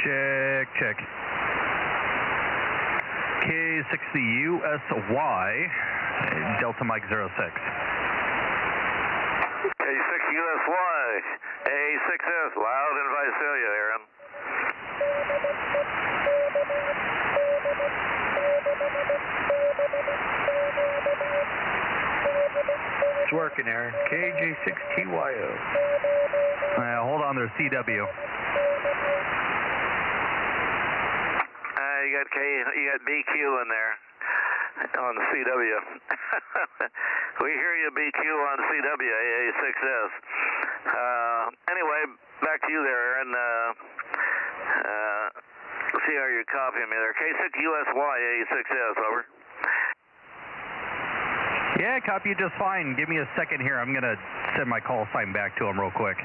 Check, check. K60USY, Delta Mike 06. K6USY, AA6S, loud in Visalia, Aaron. It's working, Aaron. KJ6TYO. Hold on, there's CW. You got BQ in there on CW. We hear you, BQ on CW, AA6S. Anyway, back to you there, Aaron. See how you're copying me there. K6USY, AA6S, over. Yeah, copy you just fine. Give me a second here. I'm going to send my call sign back to him real quick.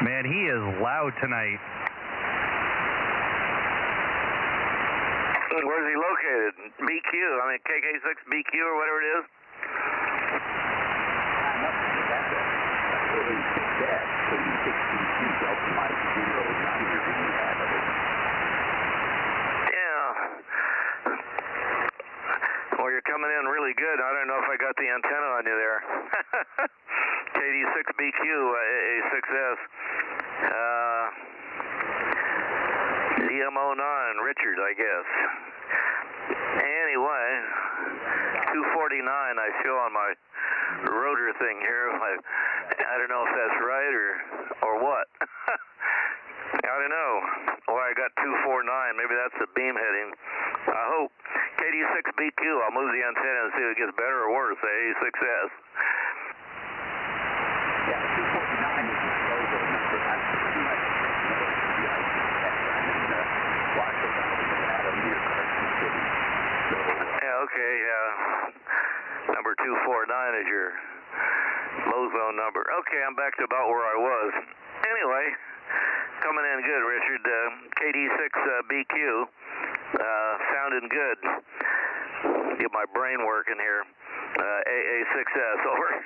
Man, he is loud tonight. Where's he located? BQ, I mean KK6BQ or whatever it is? Yeah. Well, you're coming in really good. I don't know if I got the antenna on you there. KD6BQ, AA6S. DMO9, Richard, I guess. Anyway, 249 I show on my rotor thing here. I don't know if that's right or what. I don't know. Well, I got 249. Maybe that's the beam heading. I hope. KD6BQ, I'll move the antenna and see if it gets better or worse. AA6S. Yeah, okay, number 249 is your Bozo number. Okay, I'm back to about where I was. Anyway, coming in good, Richard. KD6BQ, sounding good. Get my brain working here. AA6S, over.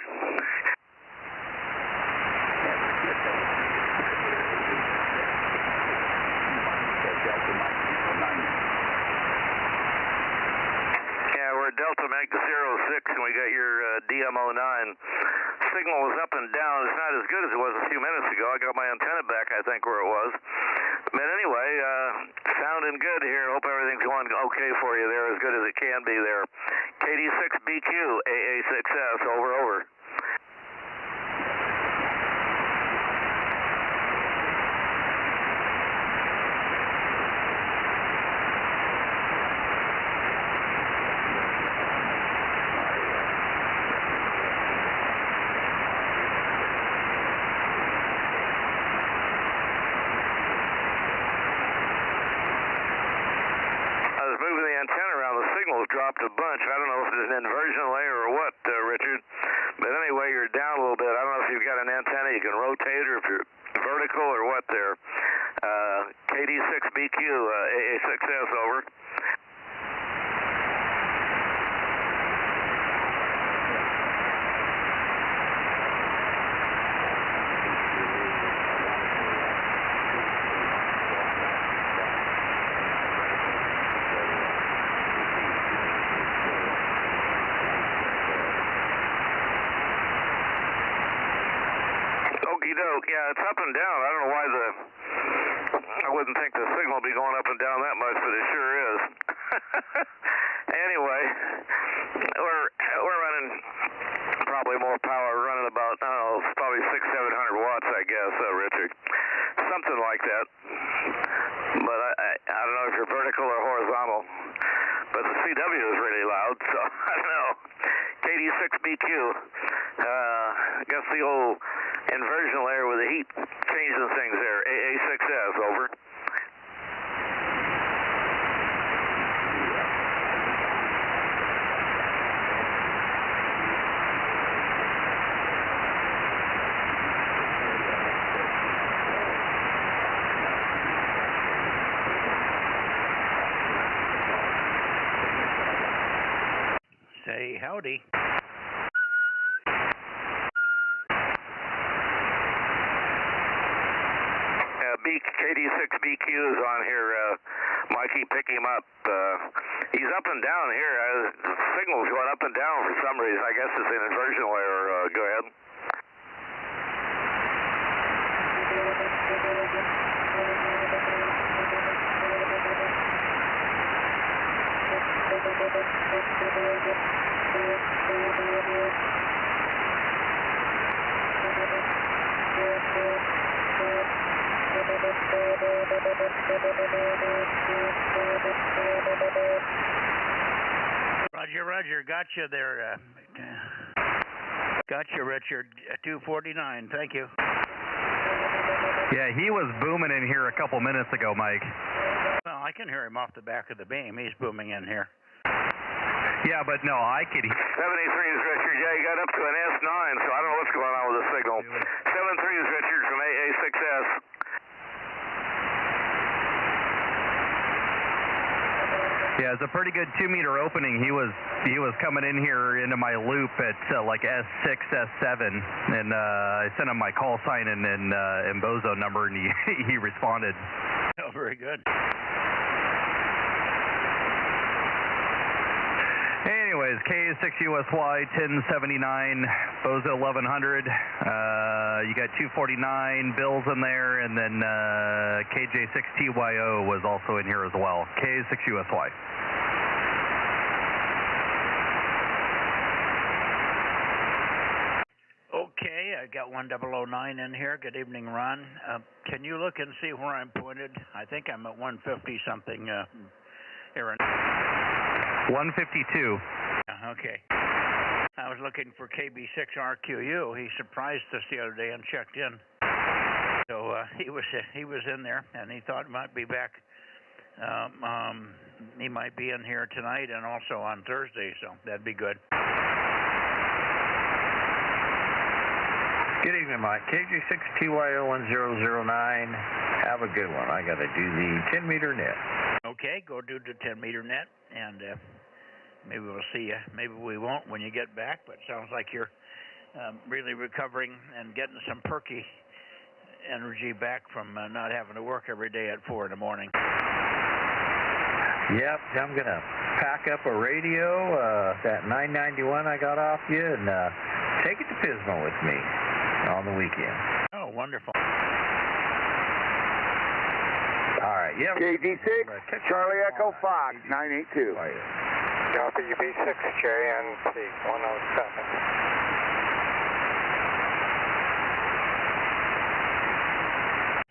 Delta Mike 06, and we got your DMO9. Signal was up and down. It's not as good as it was a few minutes ago. I got my antenna back, I think, where it was. But anyway, sounding good here. Hope everything's going okay for you there, as good as it can be there. KD6BQ, AA6S, over. Dropped a bunch. I don't know if it's an inversion layer or what, Richard. But anyway, you're down a little bit. I don't know if you've got an antenna you can rotate or if you're vertical or what there. KD6BQ, AA6S, over. Yeah, it's up and down. I don't know why I wouldn't think the signal would be going up and down that much, but it sure is. Anyway, we're running probably more power, running about, I don't know, probably 600-700 watts, I guess, Richard. Something like that. But I don't know if you're vertical or horizontal. But the CW is really loud, so I don't know. KD6BQ. I guess the old inversion layer with the heat changing things there. AA6S, over. Say howdy. KD6BQ is on here. Mikey, pick him up. He's up and down here. The signal's going up and down for some reason. I guess it's an inversion layer. Go ahead. Roger, gotcha there. Gotcha, Richard. 249, thank you. Yeah, he was booming in here a couple minutes ago, Mike. Well, I can hear him off the back of the beam. He's booming in here. Yeah, but no, I could. 73 is Richard. Yeah, you got up to an S9, so I don't know what's going on with the signal. 73 is Richard from AA6S. Yeah, it's a pretty good 2-meter opening. He was coming in here into my loop at like S6, S7, and I sent him my call sign and Bozo number, and he responded. Oh, very good. Anyways, K6USY 1079, Bozo 1100. You got 249 bills in there, and then KJ6TYO was also in here as well. K6USY. Okay, I got 1009 in here. Good evening, Ron. Can you look and see where I'm pointed? I think I'm at 150 something, Aaron. 152. Okay. I was looking for KB6RQU. He surprised us the other day and checked in. So he was in there, and he thought he might be back. He might be in here tonight and also on Thursday, so that'd be good. Good evening, Mike. KG6TYO1009. Have a good one. I got to do the 10-meter net. Okay, go do the 10-meter net, and maybe we'll see you. Maybe we won't when you get back, but it sounds like you're really recovering and getting some perky energy back from not having to work every day at 4 in the morning. Yep, I'm going to pack up a radio, that 991 I got off you, and take it to Pismo with me on the weekend. Oh, wonderful. All right, yeah. KD6, Charlie Echo Fox, 982. WB6JNC 107.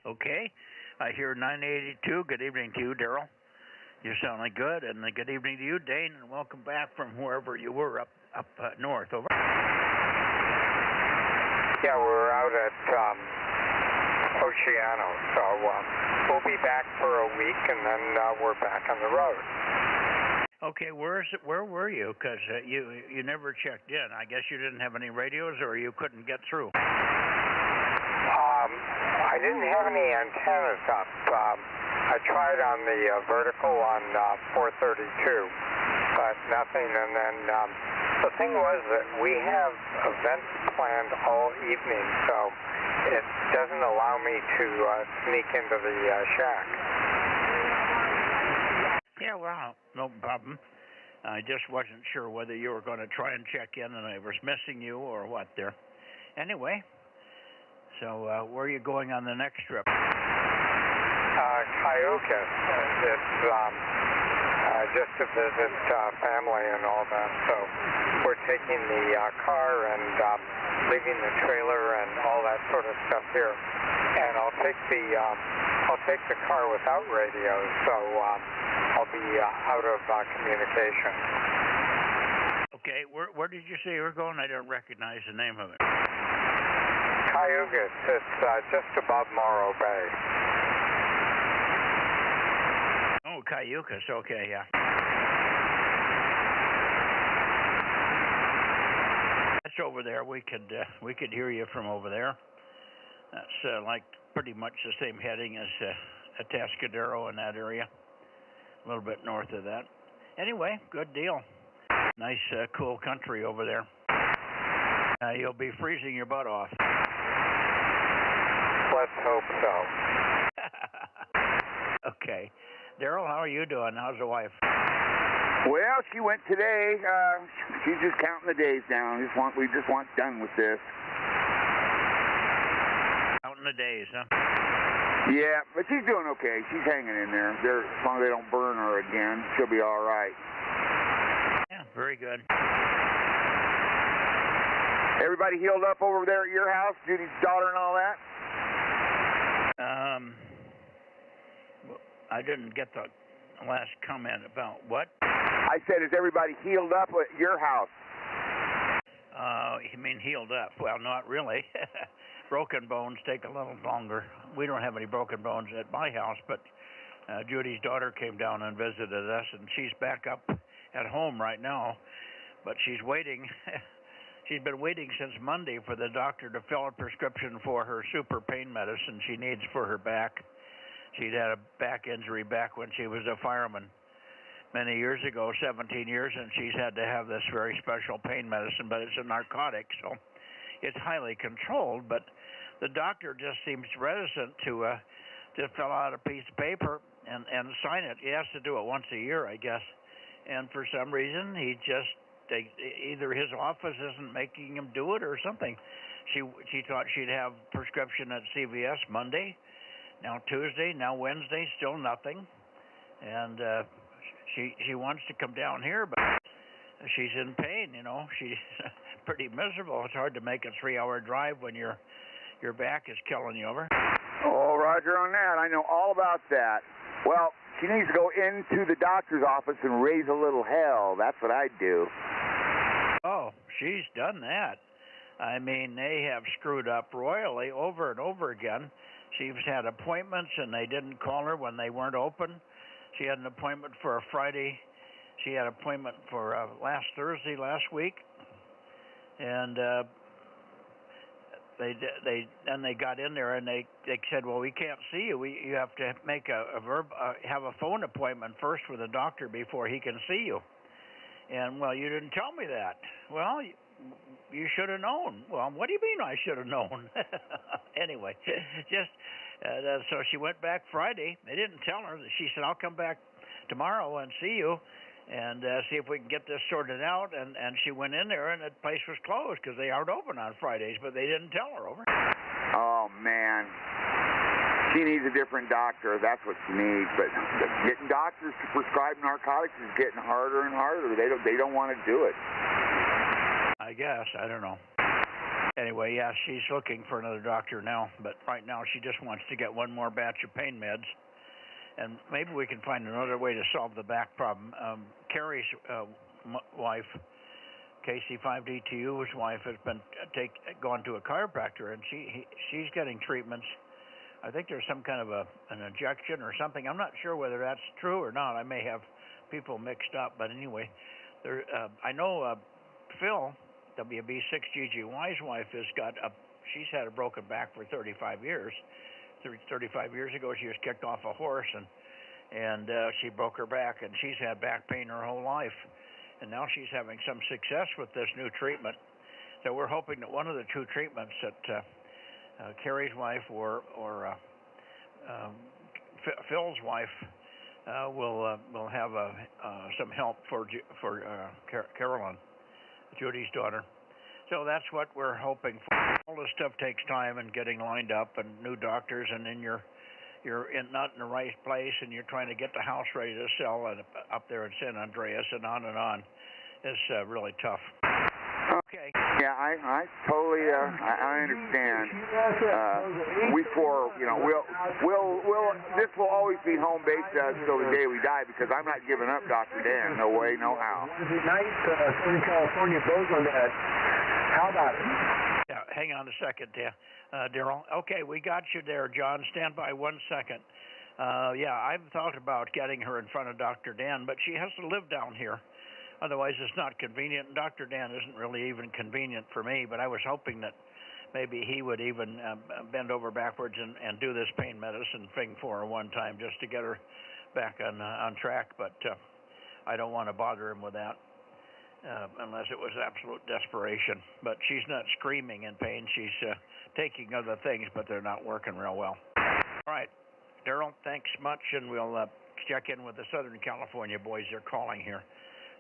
Okay, I hear 982. Good evening to you, Daryl. You're sounding good, and good evening to you, Dane, and welcome back from wherever you were up north. Over. Yeah, we're out at Oceano, so we'll be back for a week, and then we're back on the road. Okay, where were you? Because you never checked in. I guess you didn't have any radios, or you couldn't get through. I didn't have any antennas up. I tried on the vertical on 432, but nothing. And then the thing was that we have events planned all evening, so it doesn't allow me to sneak into the shack. Yeah, well, no problem. I just wasn't sure whether you were going to try and check in and I was missing you or what there. Anyway, so where are you going on the next trip? Cayucas. It's just to visit family and all that. So we're taking the car and leaving the trailer and all that sort of stuff here. And I'll take the car without radio, so I'll be out of communication. Okay, where did you say you were going? I don't recognize the name of it. Cayugas. It's just above Morro Bay. Oh, Cayugas. Okay, yeah. That's over there. We could hear you from over there. That's like pretty much the same heading as Atascadero in that area. A little bit north of that. Anyway, good deal. Nice, cool country over there. You'll be freezing your butt off. Let's hope so. Okay. Daryl, how are you doing? How's the wife? Well, she went today. She's just counting the days down. We just want done with this. Counting the days, huh? Yeah, but she's doing okay. She's hanging in there. As long as they don't burn her again, she'll be all right. Yeah, very good. Everybody healed up over there at your house, Judy's daughter and all that? I didn't get the last comment about what? I said, is everybody healed up at your house? You mean healed up? Well, not really. Broken bones take a little longer. We don't have any broken bones at my house, but Judy's daughter came down and visited us, and she's back up at home right now, but she's waiting. She's been waiting since Monday for the doctor to fill a prescription for her super pain medicine she needs for her back. She'd had a back injury back when she was a fireman many years ago, 17 years, and she's had to have this very special pain medicine, but it's a narcotic, so it's highly controlled. But the doctor just seems reticent to fill out a piece of paper and sign it. He has to do it once a year, I guess. And for some reason, either his office isn't making him do it or something. She thought she'd have prescription at CVS Monday, now Tuesday, now Wednesday, still nothing. And she wants to come down here, but she's in pain, you know. She's pretty miserable. It's hard to make a 3-hour drive when your back is killing you over. Oh, Roger on that. I know all about that. Well, she needs to go into the doctor's office and raise a little hell. That's what I'd do. Oh, she's done that. I mean, they have screwed up royally over and over again. She's had appointments, and they didn't call her when they weren't open. She had an appointment for a Friday. She had an appointment for last Thursday last week, and they got in there and they said, well, we can't see you. You have to make have a phone appointment first with a doctor before he can see you. And well, you didn't tell me that. Well, you should have known. Well, what do you mean I should have known? Anyway, just so she went back Friday. They didn't tell her. She said, I'll come back tomorrow and see you and see if we can get this sorted out. And she went in there, and the place was closed because they aren't open on Fridays, but they didn't tell her. Over. Oh, man. She needs a different doctor. That's what she needs. But getting doctors to prescribe narcotics is getting harder and harder. They don't want to do it. I guess. I don't know. Anyway, yeah, she's looking for another doctor now. But right now she just wants to get one more batch of pain meds. And maybe we can find another way to solve the back problem. Carrie's wife, KC5DTU's wife, has been gone to a chiropractor, and she's getting treatments. I think there's some kind of an injection or something. I'm not sure whether that's true or not. I may have people mixed up, but anyway, I know Phil, WB6GGY's wife, she's had a broken back for 35 years. 35 years ago, she was kicked off a horse, and she broke her back, and she's had back pain her whole life. And now she's having some success with this new treatment. So we're hoping that one of the two treatments that Carrie's wife or Phil's wife will have some help for Carolyn, Judy's daughter. So that's what we're hoping for. All this stuff takes time and getting lined up and new doctors, and then your you're not in the right place, and you're trying to get the house ready to sell up there in San Andreas, and on. It's really tough. Okay. Yeah, I totally I understand. We four, you know, this will always be home base till the day we die, because I'm not giving up Dr. Dan. No way, no how. Wednesday night, Southern California, Bozo Net. How about it? Yeah, hang on a second, Daryl. Okay, we got you there, John. Stand by 1 second. Yeah, I've thought about getting her in front of Dr. Dan, but she has to live down here. Otherwise, it's not convenient. Dr. Dan isn't really even convenient for me, but I was hoping that maybe he would even bend over backwards and do this pain medicine thing for her one time just to get her back on track, but I don't want to bother him with that unless it was absolute desperation. But she's not screaming in pain. She's taking other things, but they're not working real well. All right, Daryl, thanks much, and we'll check in with the Southern California boys. They're calling here.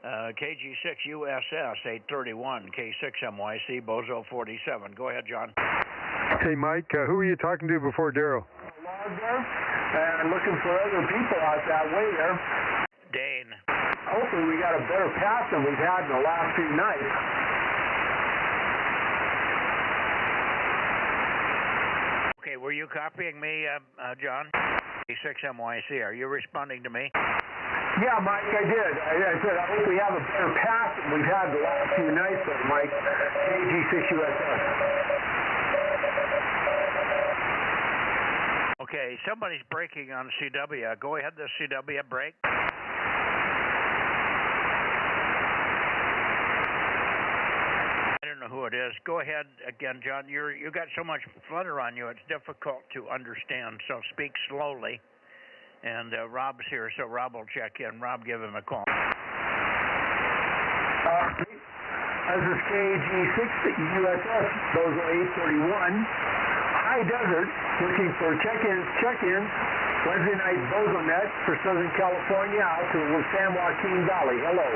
KG6 USS 831, K6MYC, Bozo 47. Go ahead, John. Hey, Mike, who were you talking to before Daryl? Log there, and looking for other people out that way there. Dane. Hopefully we got a better pass than we've had in the last few nights. Okay, were you copying me, John? K6MYC, are you responding to me? Yeah, Mike, I did. I said, I hope we have a better pass than we've had the last few nights, Mike. KG6USS. Okay, somebody's breaking on CW. Go ahead, the CW break. I don't know who it is. Go ahead again, John. You got so much flutter on you, it's difficult to understand, so speak slowly. And Rob's here, so Rob will check in. Rob, give him a call. This is KG6 USS, Bozo 831. High Desert, looking for check-ins. Wednesday night Bozo Net for Southern California out to the San Joaquin Valley. Hello.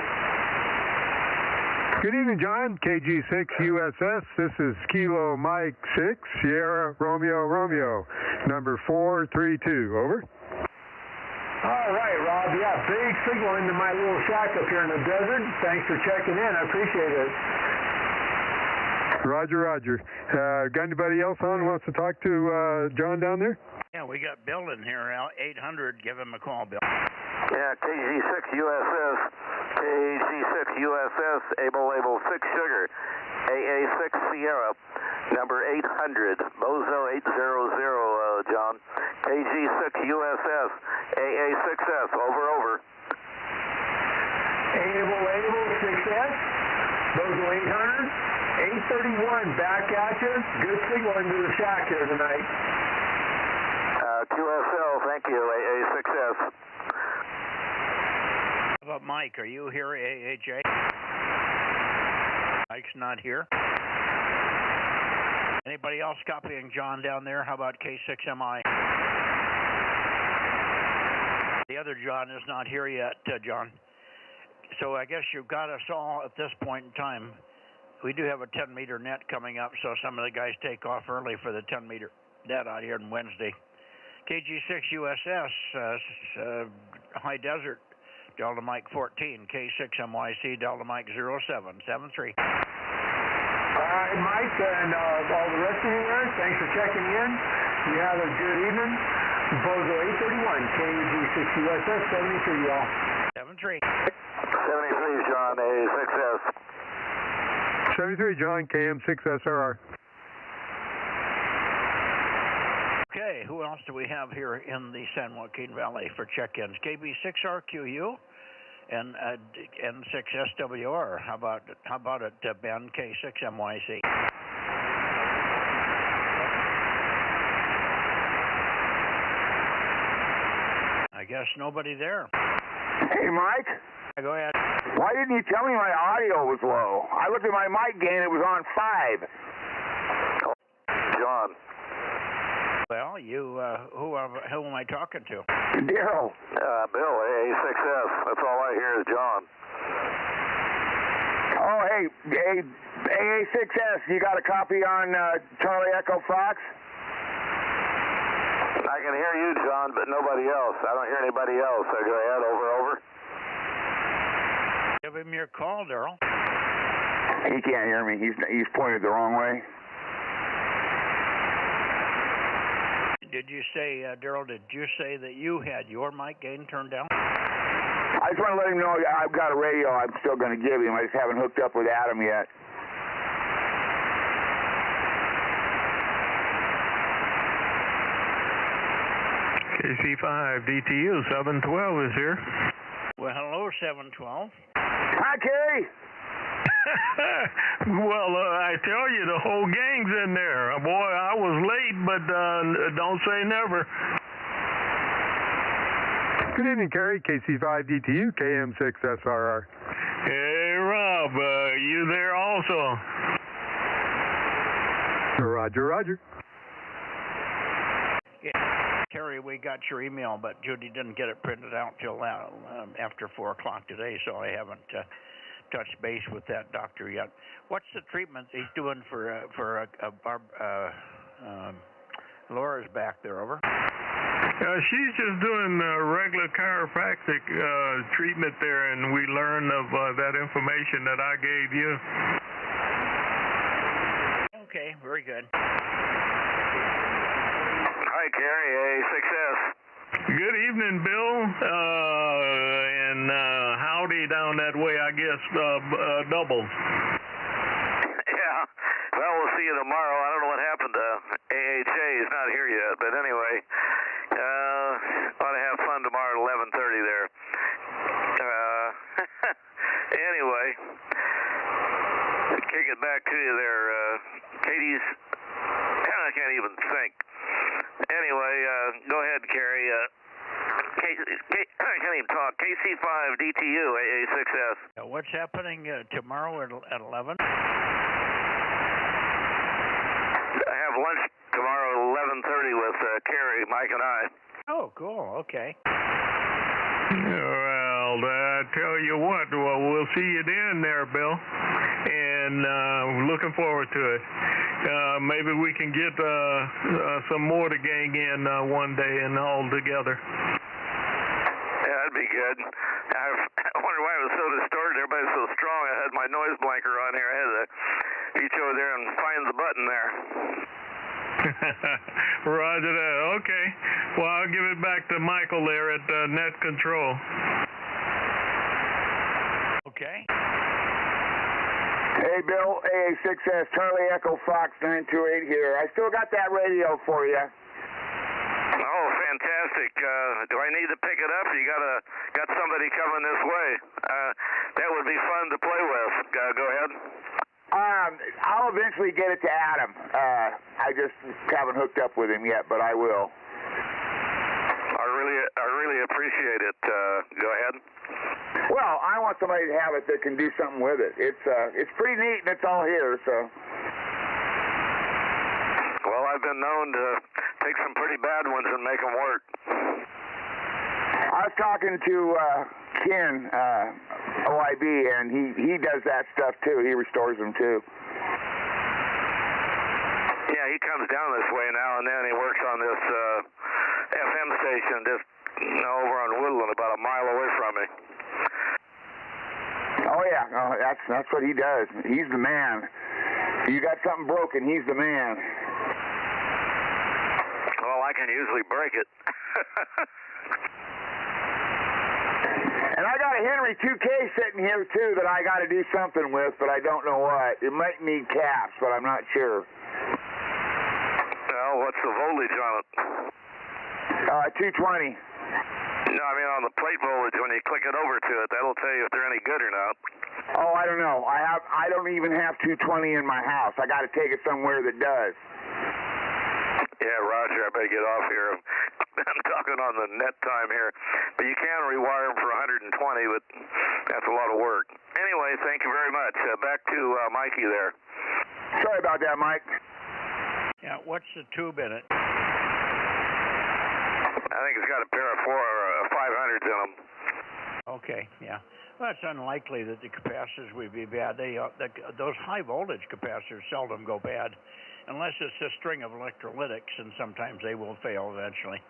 Good evening, John. KG6 USS. This is Kilo Mike 6, Sierra Romeo, number 432. Over. All right, Rob. Yeah, big signal into my little shack up here in the desert. Thanks for checking in. I appreciate it. Roger. Got anybody else on who wants to talk to John down there? Yeah, we got Bill in here, 800. Give him a call, Bill. Yeah, KG6 USS. KG6 USS, label 6 Sugar. AA6 Sierra, number 800. Bozo 800, John. KG6 USS, AA6S, over. Able 6S, Bozo 800, 831, back at you. Good signal into the shack here tonight. QSL, thank you, AA6S. How about Mike? Are you here, AAJ? Mike's not here. Anybody else copying John down there? How about K6MI? The other John is not here yet, John. So I guess you've got us all at this point in time. We do have a 10-meter net coming up, so some of the guys take off early for the 10-meter net out here on Wednesday. KG6 USS, High Desert, Delta Mike 14, K6MYC, Delta Mike 0773. All right, Mike, and all the rest of you there, thanks for checking in. You have a good evening. Bozo 831, KG6 USS 73, y'all. 73. 73, John, AA6S. 73, John, KM6SRR. Okay, who else do we have here in the San Joaquin Valley for check-ins? KB6RQU and N6SWR. How about it, Ben, K6MYC? I guess nobody there. Hey, Mike. Go ahead. Why didn't you tell me my audio was low? I looked at my mic gain, it was on 5. John. Well, you, who am I talking to? Daryl. Bill, AA6S. That's all I hear is John. Oh, hey, AA6S, you got a copy on Charlie Echo Fox? I can hear you, John, but nobody else. I don't hear anybody else. So go ahead, over. Give him your call, Daryl. He can't hear me. He's pointed the wrong way. Did you say, Daryl, did you say that you had your mic gain turned down? I just want to let him know I've got a radio I'm still going to give him. I just haven't hooked up with Adam yet. KC5 DTU 712 is here. Well, hello, 712. Hi, Kerry. Well, I tell you, the whole gang's in there. Boy, I was late, but don't say never. Good evening, Kerry. KC5 DTU, KM6SRR. Hey, Rob, you there also? Roger, roger. Yeah, Terry, we got your email, but Judy didn't get it printed out till after 4 o'clock today, so I haven't touched base with that doctor yet. What's the treatment he's doing for Laura's back there, over? She's just doing regular chiropractic treatment there, and we learned of that information that I gave you. Okay, very good. Hi, Kerry, A6S. Good evening, Bill, and howdy down that way, I guess, double. Yeah, well, we'll see you tomorrow. I don't know what happened to AHA. He's not here yet, but anyway, ought to have fun tomorrow at 11:30 there. Anyway, kick it back to you there. Katie's, I can't even think. Anyway, go ahead, Kerry. I can't even talk. KC5 DTU AA6S. What's happening tomorrow at 11? I have lunch tomorrow at 11:30 with Kerry, Mike, and I. Oh, cool. Okay. Well, I tell you what, we'll see you then there, Bill, and looking forward to it. Maybe we can get some more to gang in one day and all together. Yeah, that'd be good. I wonder why it was so distorted. Everybody's so strong. I had my noise blanker on here. I had to reach over there and find the button there. Roger that. Okay. Well, I'll give it back to Michael there at Net Control. Okay. Hey, Bill, AA6S, Charlie Echo Fox 928 here. I still got that radio for you. Oh, fantastic. Do I need to pick it up? You got somebody coming this way. That would be fun to play with. Go ahead. I'll eventually get it to Adam. I just haven't hooked up with him yet, but I will. I really appreciate it. Go ahead. Well, I want somebody to have it that can do something with it. It's pretty neat, and it's all here, so. Well, I've been known to take some pretty bad ones and make them work. I was talking to Ken, OIB, and he does that stuff too. He restores them too. Yeah, he comes down this way now and then. He works on this FM station just over on Woodland, about a mile away from me. Oh yeah, that's what he does. He's the man. If you got something broken, he's the man. Well, I can usually break it. And I got a Henry 2K sitting here too that I got to do something with, but I don't know what. It might need caps, but I'm not sure. Well, what's the voltage on it? 220. No, I mean on the plate voltage. When you click it over to it, that'll tell you if they're any good or not. Oh, I don't know. I don't even have 220 in my house. I got to take it somewhere that does. Yeah, Roger, I better get off here. I'm talking on the net time here. But you can rewire them for 120, but that's a lot of work. Anyway, thank you very much. Back to Mikey there. Sorry about that, Mike. Yeah, what's the tube in it? I think it's got a pair of 500s in them. Okay, yeah. Well, it's unlikely that the capacitors would be bad. Those high voltage capacitors seldom go bad, unless it's a string of electrolytics, and sometimes they will fail eventually.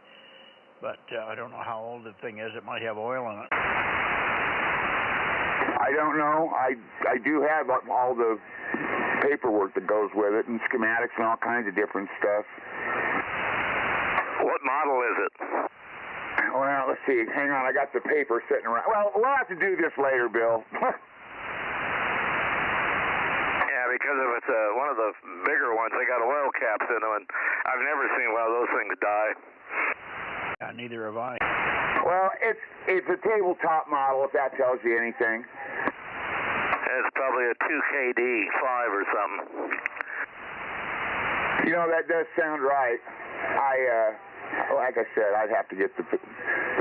But I don't know how old the thing is. It might have oil in it. I don't know. I do have all the paperwork that goes with it, and schematics and all kinds of different stuff. What model is it? Well, let's see. Hang on, I got the paper sitting around. Well, we'll have to do this later, Bill. Yeah, because if it's one of the bigger ones, they got oil caps in them, and I've never seen one of those things die. Neither have I. Well, it's a tabletop model, if that tells you anything. It's probably a 2KD5 or something. You know, that does sound right. Like I said, I'd have to get the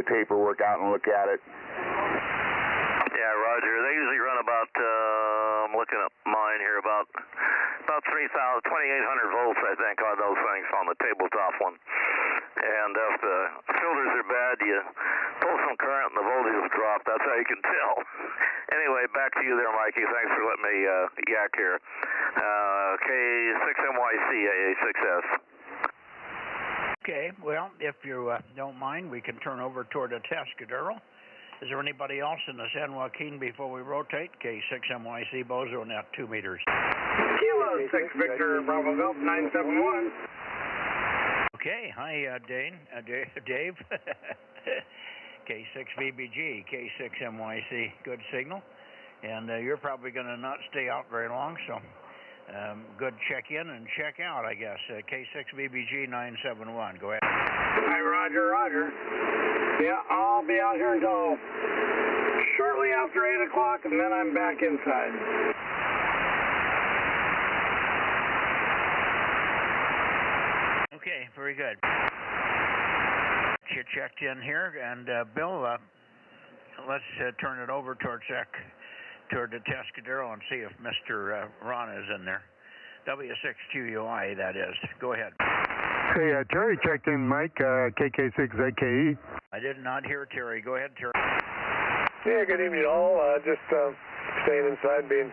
paperwork out and look at it. Yeah, Roger. They usually run about, I'm looking at mine here, about 2,800 volts, I think, on those things on the tabletop one. And if the filters are bad, you pull some current and the voltage will drop. That's how you can tell. Anyway, back to you there, Mikey. Thanks for letting me yak here. K6MYC AA6S. Okay, well, if you don't mind, we can turn over toward the Atascadero. Is there anybody else in the San Joaquin before we rotate? K6MYC Bozo Net, 2 meters. Kilo 6 Victor Bravo Golf 971. Okay, hi, Dave. K6VBG, K6MYC, good signal. And you're probably going to not stay out very long, so good check in and check out, I guess. K6VBG 971, go ahead. Hi, Roger. Yeah, I'll be out here until shortly after 8 o'clock, and then I'm back inside. Okay, very good. You checked in here, and Bill, let's turn it over toward the Atascadero and see if Mr. Ron is in there. W6QUI, that is. Go ahead. Hey, Terry checked in, Mike, KK6AKE. I did not hear Terry. Go ahead, Terry. Yeah, good evening all. Just staying inside, being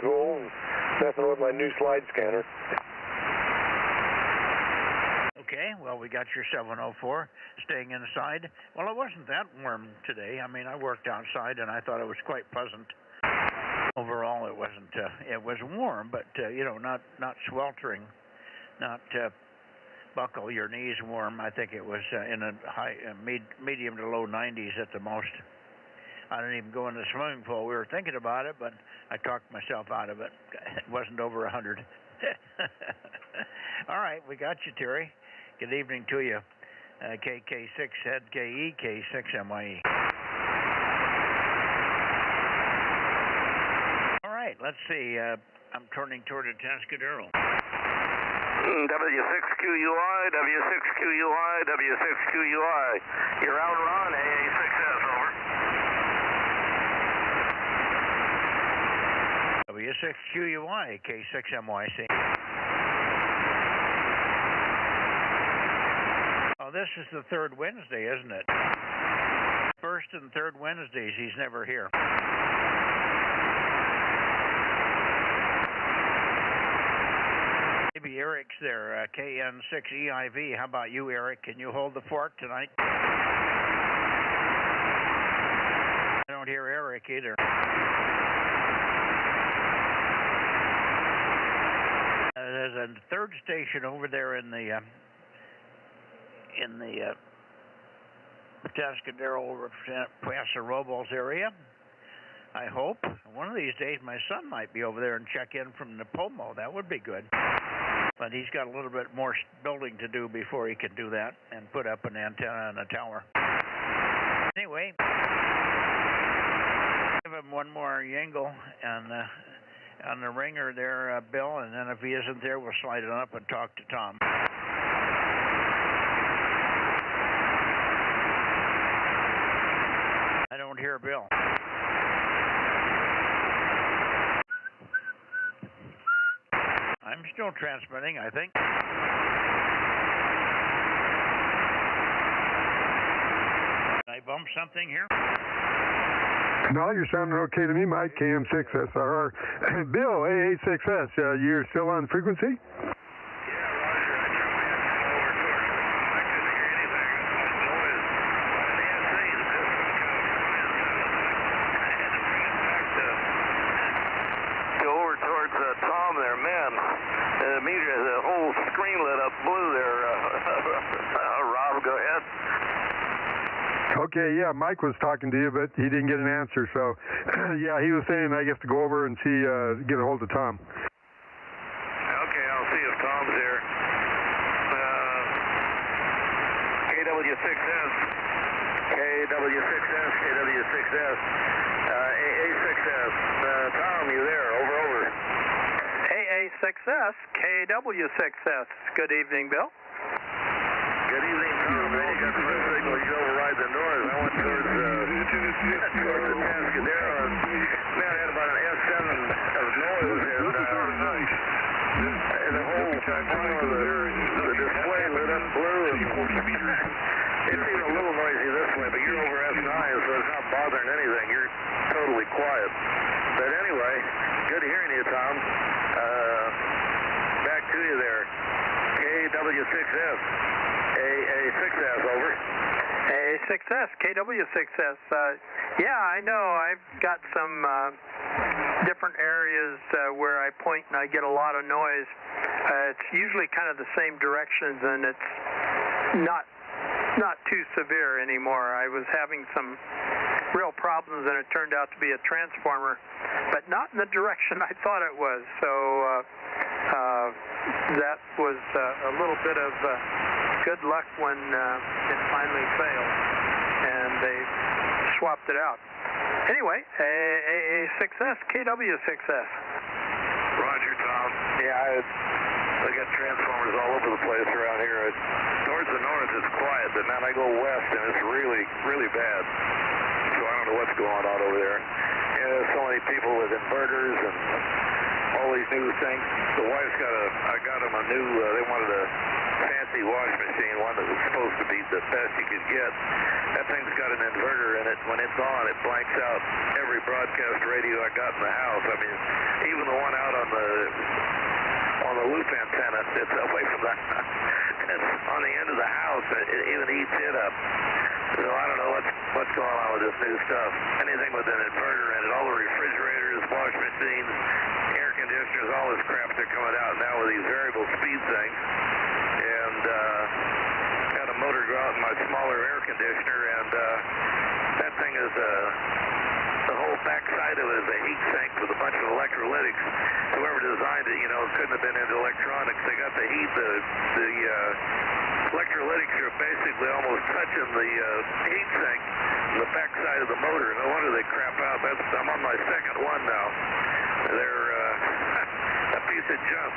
cool, and messing with my new slide scanner. Okay, well, we got your 704, staying inside. Well, it wasn't that warm today. I mean, I worked outside, and I thought it was quite pleasant. Overall, it wasn't. It was warm, but not sweltering, not buckle your knees warm. I think it was in a medium to low 90s at the most. I didn't even go in the swimming pool. We were thinking about it, but I talked myself out of it. It wasn't over 100. All right, we got you, Terry. Good evening to you. KK6 head KE, K6MYE. All right, let's see. I'm turning toward the Atascadero. W6QUI, W6QUI, W6QUI. You're out, Ron, AA6S, over. W6QUI, K6MYC. Oh, this is the third Wednesday, isn't it? First and third Wednesdays, he's never here. Maybe Eric's there, KN6EIV. How about you, Eric? Can you hold the fort tonight? I don't hear Eric either. There's a third station over there in the Atascadero over Paso Robles area. I hope. One of these days my son might be over there and check in from Napomo. That would be good. But he's got a little bit more building to do before he can do that and put up an antenna and a tower. Anyway, give him one more yangle and on the ringer there, Bill, and then if he isn't there, we'll slide it up and talk to Tom. I don't hear Bill. I'm still transmitting, I think. Did I bump something here? No, you're sounding okay to me, Mike. KM6SRR. Bill, AA6S, you're still on frequency? Tom there, man. The whole screen lit up blue there. Rob, go ahead. Okay, yeah, Mike was talking to you, but he didn't get an answer. So, yeah, he was saying I guess to go over and see, get a hold of Tom. Okay, I'll see if Tom's here. KW6S, KW6S, KW6S, AA6S. Tom, you there? Over. AA6S, KW6S. Good evening, Bill. Good evening, Tom. Man, you got the red signal. You override the noise. I went towards the Tascadero. Man, I had about an S7 of noise, and the whole front of the display lit up blue. It's even a little noisy this way, but you're over S9, so it's not bothering anything. You're totally quiet. But anyway, good hearing you, Tom. Back to you there. KW6S. AA6S, over. AA6S, KW6S. Yeah, I know. I've got some different areas where I point and I get a lot of noise. It's usually kind of the same directions, and it's not too severe anymore. I was having some real problems, and it turned out to be a transformer, but not in the direction I thought it was. So that was a little bit of good luck when it finally failed, and they swapped it out. Anyway, AA6S, KW6S. Roger, Tom. Yeah, I got transformers all over the place around here. Towards the north, it's quiet, but now I go west, and it's really, really bad. So I don't know what's going on over there. Yeah, there's so many people with inverters and all these new things. The wife's I got them a new, they wanted a fancy wash machine, one that was supposed to be the best you could get. That thing's got an inverter in it. When it's on, it blanks out every broadcast radio I got in the house. I mean, even the one out on the loop antenna that's away from the it's on the end of the house. It even eats it up. So I don't know what's going on with this new stuff. Anything with an inverter in it, all the refrigerators, wash machines, air conditioners, all this crap they're coming out now with these variable speed things. And got a motor go out in my smaller air conditioner, and that thing is the whole back side of it is a heat sink with a bunch of electrolytics. Whoever designed it, couldn't have been into electronics. They got the heat, the electrolytics are basically almost touching the heat sink on the back side of the motor. No wonder they crap out. I'm on my second one now. They're a piece of junk.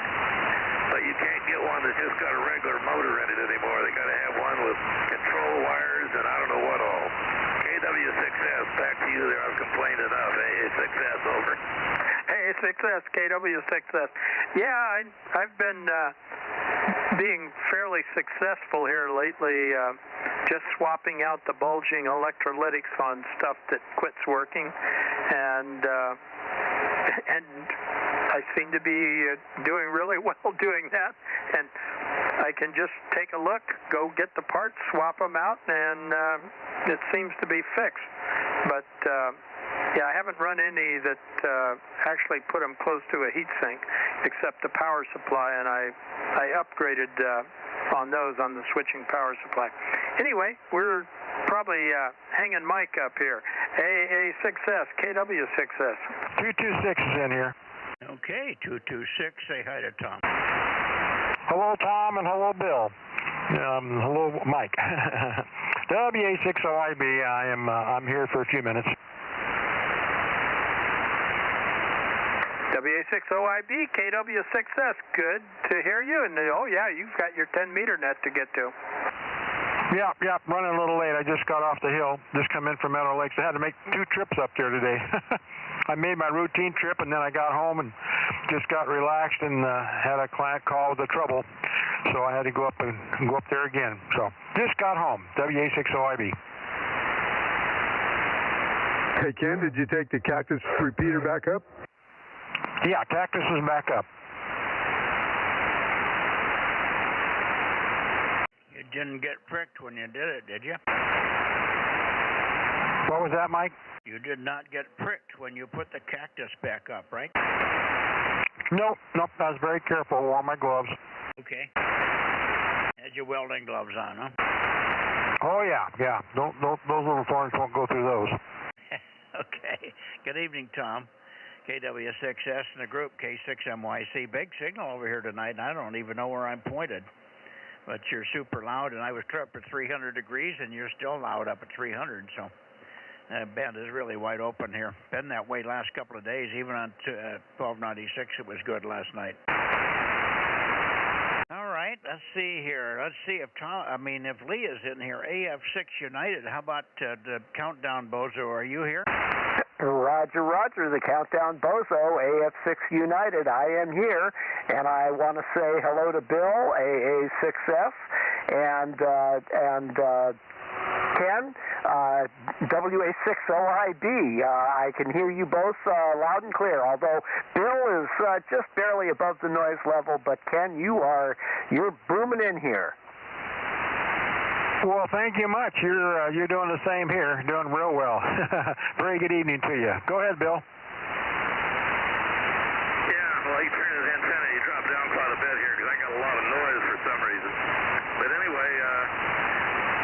But you can't get one that's just got a regular motor in it anymore. They got to have one with control wires and I don't know what all. KW6S, back to you there. I've complained enough. AA6S, over. AA6S, KW6S. Yeah, I've been being fairly successful here lately, just swapping out the bulging electrolytics on stuff that quits working, and I seem to be doing really well doing that, and I can just take a look, go get the parts, swap them out, and it seems to be fixed. But yeah, I haven't run any that actually put them close to a heat sink, except the power supply, and I upgraded on those on the switching power supply. Anyway, we're probably hanging Mike up here. AA6S, KW6S. 226 is in here. Okay, 226, say hi to Tom. Hello, Tom, and hello, Bill. Hello, Mike. WA60IB, I'm here for a few minutes. WA60IB, KW6S, good to hear you. And oh yeah, you've got your 10-meter net to get to. Yep, running a little late. I just got off the hill, just come in from Meadow Lakes. I had to make 2 trips up there today. I made my routine trip, and then I got home and just got relaxed and had a client call with the trouble, so I had to go up there again. So just got home. WA60IB. Hey, Ken, did you take the Cactus repeater back up? Yeah, Cactus is back up. You didn't get pricked when you did it, did you? What was that, Mike? You did not get pricked when you put the Cactus back up, right? Nope. I was very careful. Wore my gloves. Okay. Had your welding gloves on, huh? Oh, yeah. Those little thorns won't go through those. Okay. Good evening, Tom. KW6S and the group K6MYC. Big signal over here tonight, and I don't even know where I'm pointed. But you're super loud, and I was up at 300 degrees, and you're still loud up at 300, so bend is really wide open here. Been that way last couple of days. Even on 1296, it was good last night. All right, let's see here. Let's see if if Lee is in here. AF6 United. How about the countdown, Bozo? Are you here? Roger, the countdown Bozo, AF6 United. I am here, and I want to say hello to Bill, AA6F, and Ken, WA6OIB. I can hear you both loud and clear, although Bill is just barely above the noise level, but Ken, you're booming in here. Well, thank you much. You're doing the same here, doing real well. Very good evening to you. Go ahead, Bill. Yeah, well, he turned his antenna. He dropped down quite a bit here because I got a lot of noise for some reason. But anyway,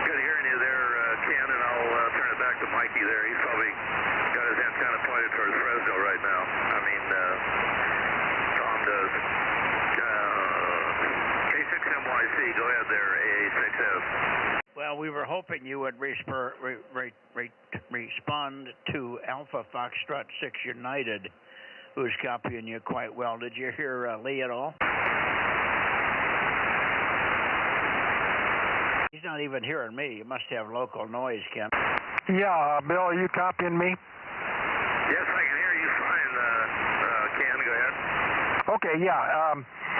good hearing you there, Ken, and I'll turn it back to Mikey there. He's probably got his antenna pointed towards Fresno right now. Tom does. K6MYC, go ahead there, AA6S. Well, we were hoping you would respond to Alpha Foxtrot 6 United, who's copying you quite well. Did you hear Lee at all? He's not even hearing me. You must have local noise, Ken. Yeah, Bill, are you copying me? Yes, I can hear you fine, Ken. Go ahead. Okay, yeah.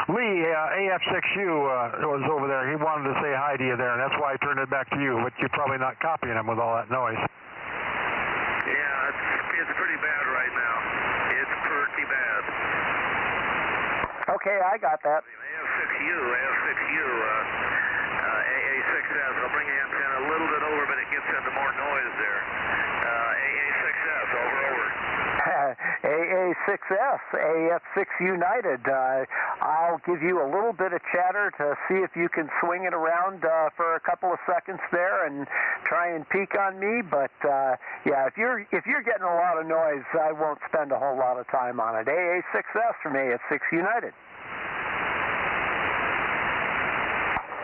Lee, AF6U was over there. He wanted to say hi to you there, and that's why I turned it back to you, but you're probably not copying him with all that noise. Yeah, it's pretty bad right now. It's pretty bad. Okay, I got that. AF6U, AA6S. I'll bring the antenna a little bit over, but it gets into more noise there. AA6S, over. AA6S, AF6 United. I'll give you a little bit of chatter to see if you can swing it around for a couple of seconds there and try and peek on me. But yeah, if you're getting a lot of noise, I won't spend a whole lot of time on it. AA6S from AF6 United.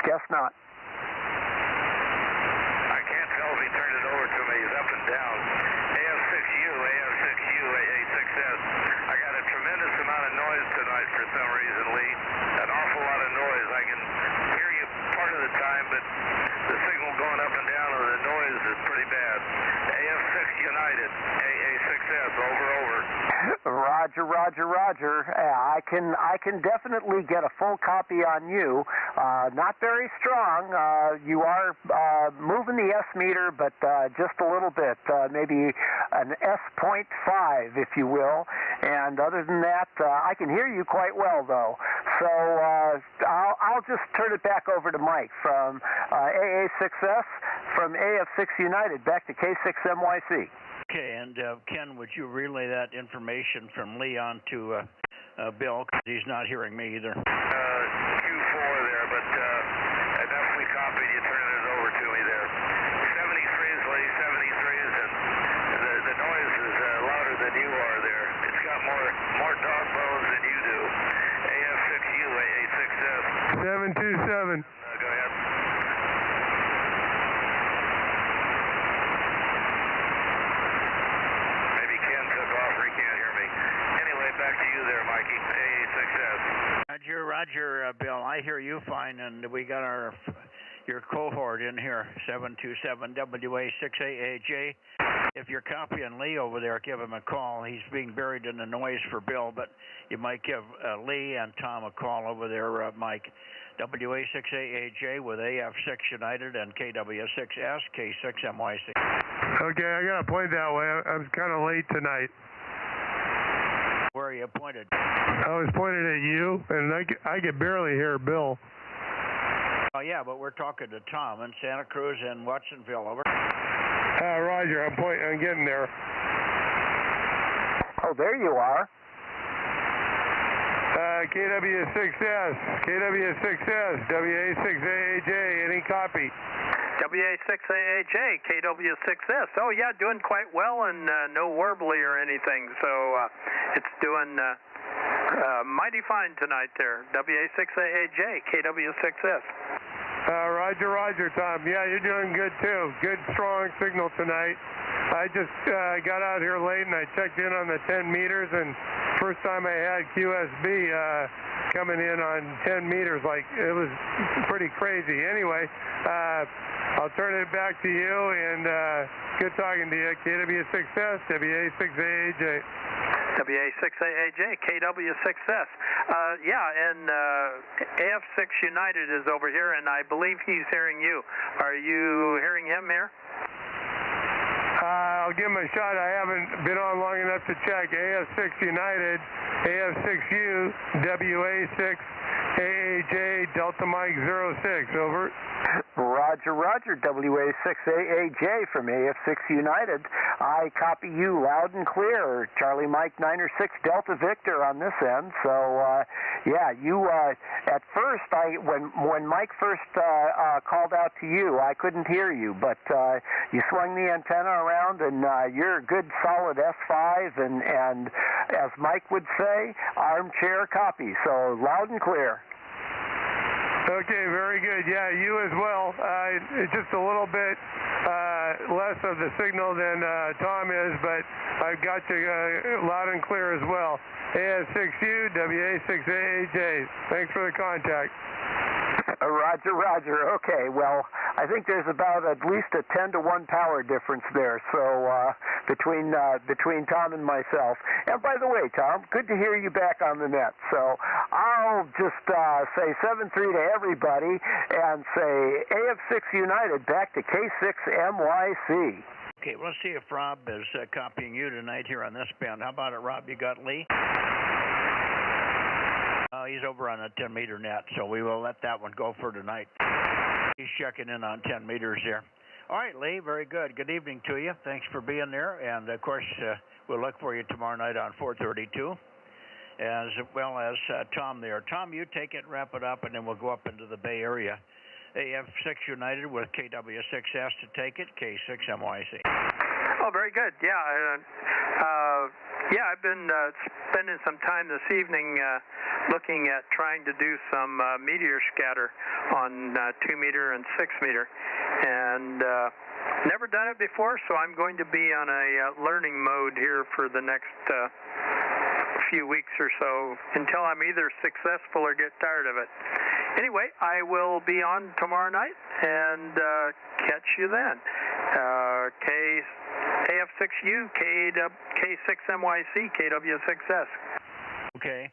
Guess not. I can't tell if he turned it over to me. He's up and down. AF6U, AA6S. I got a tremendous amount of noise tonight for some reason, Lee. An awful lot of noise. I can hear you part of the time, but the signal going up and down and the noise is pretty bad. AF6 United, AA6S, over. Roger. I can definitely get a full copy on you. Not very strong. You are moving the S meter, but just a little bit, maybe an S.5, if you will. And other than that, I can hear you quite well, though. So I'll just turn it back over to Mike from AA6S, from AF6 United, back to K6MYC. Okay, and Ken, would you relay that information from Lee on to Bill, because he's not hearing me either? Q4 there, but enough we copied, you turned it over to me there. 73s, Lee, 73s, and the noise is louder than you are there. It's got more dog bones than you do. AF6U, AA6S. 727. Go ahead. Back to you there, Mikey. AA6S. Roger, Bill. I hear you fine, and we got your cohort in here, 727WA6AAJ. If you're copying Lee over there, give him a call. He's being buried in the noise for Bill, but you might give Lee and Tom a call over there, Mike. WA6AAJ with AF6 United and KW6S, K6MYC. Okay, I got to point that way. I was kind of late tonight. Where are you pointed? I was pointed at you, and I could barely hear Bill. Oh, yeah, but we're talking to Tom in Santa Cruz and Watsonville, over. Roger, I'm getting there. Oh, there you are. KW6S, WA6AAJ, any copy? WA6AAJ, KW6S. Oh, yeah, doing quite well, and no warbly or anything, so it's doing mighty fine tonight there. WA6AAJ, KW6S. Roger, Tom. Yeah, you're doing good, too. Good, strong signal tonight. I just got out here late, and I checked in on the 10 meters, and first time I had QSB coming in on 10 meters, like, it was pretty crazy. Anyway, I'll turn it back to you, and good talking to you. KW6S, WA6AAJ. WA6AAJ, KW6S. Yeah, and AF6 United is over here, and I believe he's hearing you. Are you hearing him here? I'll give him a shot. I haven't been on long enough to check. AF6 United, AF6U, WA6, AAJ, Delta Mike 06, over. Roger, WA6AAJ from AF6 United. I copy you loud and clear. Charlie Mike 906 Delta Victor on this end. So, yeah, you, at first, when Mike first called out to you, I couldn't hear you, but you swung the antenna around, and you're a good solid S5, and as Mike would say, armchair copy. So, loud and clear. Okay, very good. Yeah, you as well. It's just a little bit less of the signal than Tom is, but I've got you loud and clear as well. AF6U, WA6AAJ. Thanks for the contact. Roger. Okay, well, I think there's about at least a 10-to-1 power difference there. So between Tom and myself. And by the way, Tom, good to hear you back on the net. So I'll just say 7-3 to everybody and say AF6 United back to K6MYC. Okay, well, let's see if Rob is copying you tonight here on this band. How about it, Rob? You got Lee? He's over on a 10-meter net, so we will let that one go for tonight. He's checking in on 10 meters here. All right, Lee, very good. Good evening to you. Thanks for being there. And, of course, we'll look for you tomorrow night on 432, as well as Tom there. Tom, you take it, wrap it up, and then we'll go up into the Bay Area. AF6 United with KW6S to take it, K6MYC. Oh, very good. Yeah, I've been spending some time this evening looking at trying to do some meteor scatter on 2-meter and 6-meter, and never done it before, so I'm going to be on a learning mode here for the next few weeks or so until I'm either successful or get tired of it. Anyway, I will be on tomorrow night and catch you then. AF6U, K6MYC, KW6S. Okay.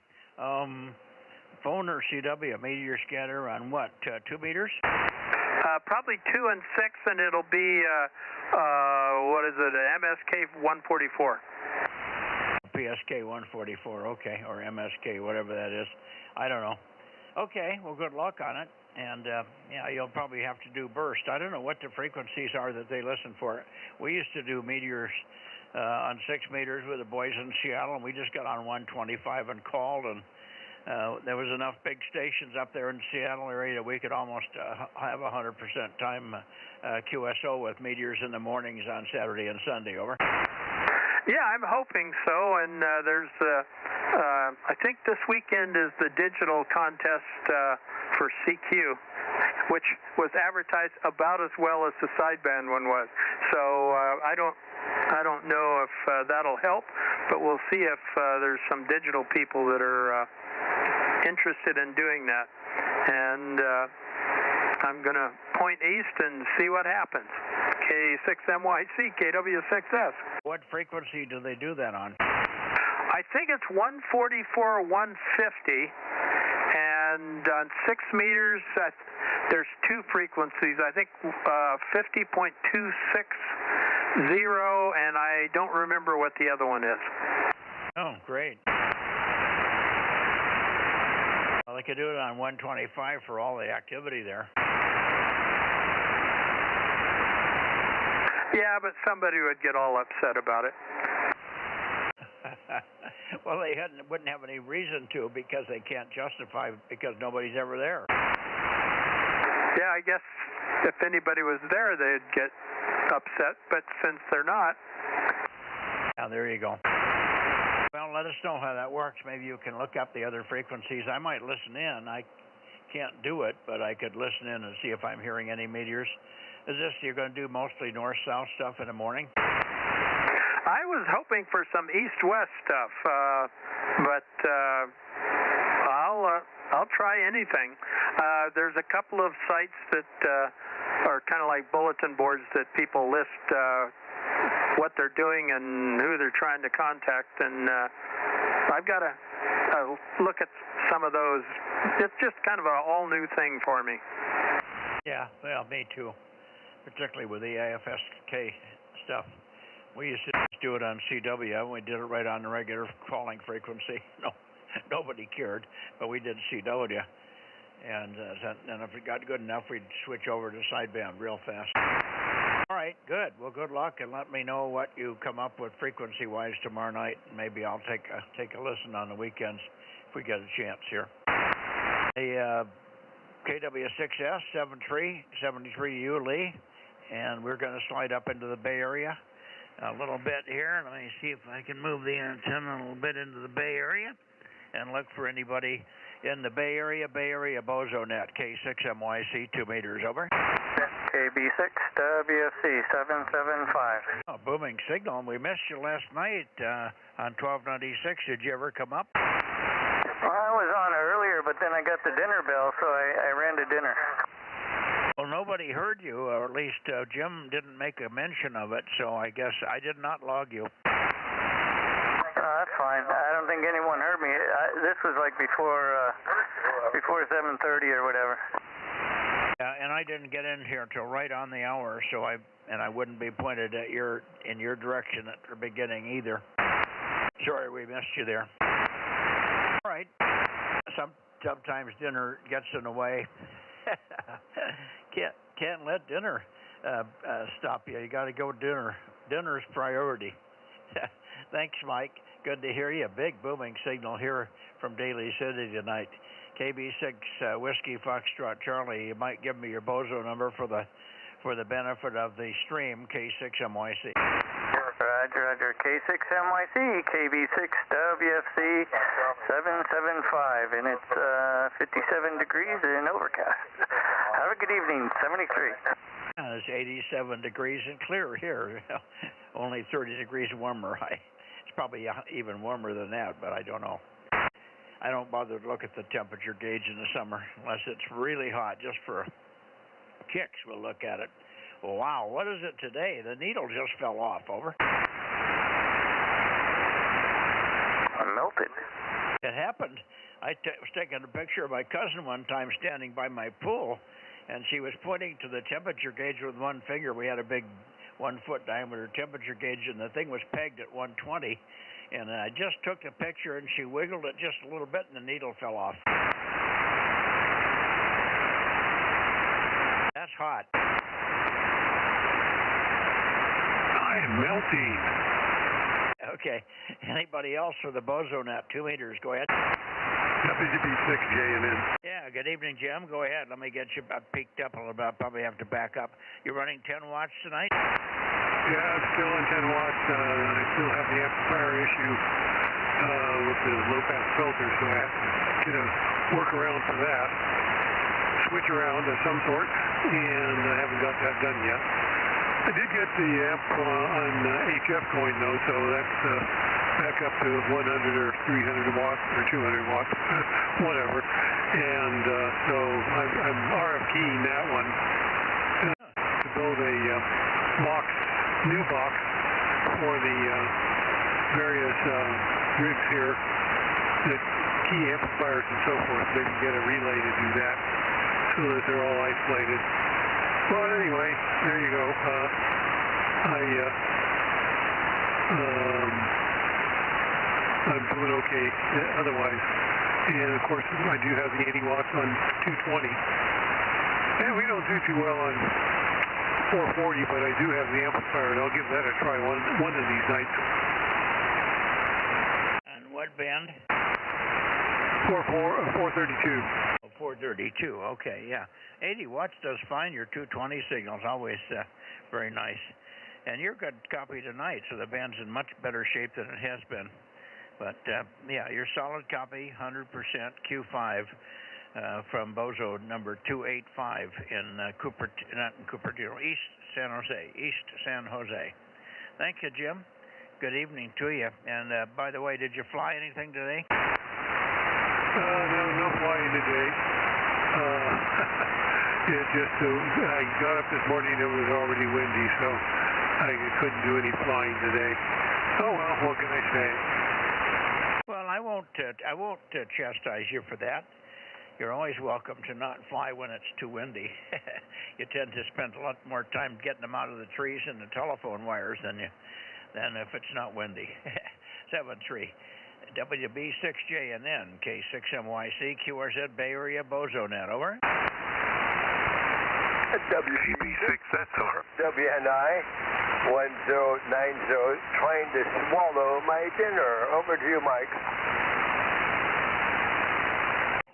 Phone or CW, a meteor scatter on what, 2 meters? Probably 2 and 6, and it'll be, what is it, MSK 144. PSK 144, okay, or MSK, whatever that is. I don't know. Okay, well, good luck on it. And, yeah, you'll probably have to do burst. I don't know what the frequencies are that they listen for. We used to do meteors on 6 meters with the boys in Seattle, and we just got on 125 and called, and there was enough big stations up there in the Seattle area that we could almost have 100% time QSO with meteors in the mornings on Saturday and Sunday, over. Yeah, I'm hoping so, and there's, I think this weekend is the digital contest for CQ, which was advertised about as well as the sideband one was. So I don't know if that'll help, but we'll see if there's some digital people that are interested in doing that. And I'm going to point east and see what happens. K6MYC, KW6S. What frequency do they do that on? I think it's 144 or 150, and on 6 meters, there's 2 frequencies. I think 50.26 0, and I don't remember what the other one is. Oh, great. Well, they could do it on 125 for all the activity there. Yeah, but somebody would get all upset about it. Well, they wouldn't have any reason to, because they can't justify, because nobody's ever there. Yeah, I guess if anybody was there, they'd get upset, but since they're not... Now, there you go. Well, let us know how that works. Maybe you can look up the other frequencies. I might listen in. I can't do it, but I could listen in and see if I'm hearing any meteors. Is this, you're going to do mostly north-south stuff in the morning? I was hoping for some east-west stuff, but I'll try anything. There's a couple of sites that are kind of like bulletin boards that people list what they're doing and who they're trying to contact, and I've got to look at some of those. It's just kind of an all-new thing for me. Yeah, well, me too, particularly with the AFSK stuff. We used to do it on CW, and we did it right on the regular calling frequency. No, nobody cared, but we did CW. And if it got good enough, we'd switch over to sideband real fast. All right, good. Well, good luck, and let me know what you come up with frequency-wise tomorrow night. Maybe I'll take a listen on the weekends if we get a chance here. The KW6S 73U Lee, and we're going to slide up into the Bay Area a little bit here. Let me see if I can move the antenna a little bit into the Bay Area and look for anybody in the Bay Area. Bay Area Bozo Net, K6MYC, 2 meters, over. KB6, WFC 775. Oh, booming signal. We missed you last night on 1296. Did you ever come up? Well, I was on earlier, but then I got the dinner bell, so I ran to dinner. Well, nobody heard you, or at least Jim didn't make a mention of it, so I guess I did not log you. That's fine. I don't think anyone heard me. This was like before 7:30 or whatever. Yeah, and I didn't get in here till right on the hour, so I wouldn't be pointed at in your direction at the beginning either. Sorry, we missed you there. All right. Sometimes dinner gets in the way. Can't let dinner stop you. You got to go dinner. Dinner's priority. Thanks, Mike. Good to hear you. Big booming signal here from Daly City tonight. KB6 Whiskey Foxtrot Charlie. You might give me your Bozo number for the benefit of the stream. K6MYC. Roger. K6MYC, KB6 WFC 775, and it's 57 degrees and overcast. Have a good evening. 73. It's 87 degrees and clear here. Only 30 degrees warmer. It's probably even warmer than that, but I don't know. I don't bother to look at the temperature gauge in the summer unless it's really hot. Just for kicks, we'll look at it. Well, wow, what is it today? The needle just fell off, over. I melted. It happened. I was taking a picture of my cousin one time standing by my pool, and she was pointing to the temperature gauge with one finger. We had a big 1-foot diameter temperature gauge, and the thing was pegged at 120. And I just took the picture, and she wiggled it just a little bit, and the needle fell off. That's hot. I am melting. Okay. Anybody else for the Bozo Net? 2 meters. Go ahead. WB6JNN. Yeah, good evening, Jim. Go ahead. Let me get you peaked up a little bit. I'll probably have to back up. You're running 10 watts tonight? Yeah, it's still on 10 watts. I still have the amplifier issue with the low-pass filter, so I have to get a workaround for that. Switch around of some sort, and I haven't got that done yet. I did get the amp on HF going, though, so that's back up to 100 or 300 watts or 200 watts, whatever. And so I'm RF keying that one to build a new box for the various rigs here, the key amplifiers and so forth. They can get a relay to do that so that they're all isolated. Well, anyway, there you go. I'm doing okay otherwise. And of course, I do have the 80 watts on 220. And we don't do too well on 440, but I do have the amplifier, and I'll give that a try one of these nights. And what band? 432. Oh, 432. Okay, yeah. 80 watts does fine. Your 220 signal's always very nice. And you're good copy tonight, so the band's in much better shape than it has been. But, yeah, you're solid copy, 100% Q5 from Bozo number 285 in Cupertino, East San Jose. Thank you, Jim. Good evening to you. And, by the way, did you fly anything today? No flying today. It just, I got up this morning, it was already windy, so I couldn't do any flying today. Oh, well, what can I say? Well, I won't chastise you for that. You're always welcome to not fly when it's too windy. You tend to spend a lot more time getting them out of the trees and the telephone wires than if it's not windy. 73 WB6JNN K6MYC QRZ Bay Area Bozo Net, over. WB6, that's over. WNI 1090, trying to swallow my dinner. Over to you, Mike.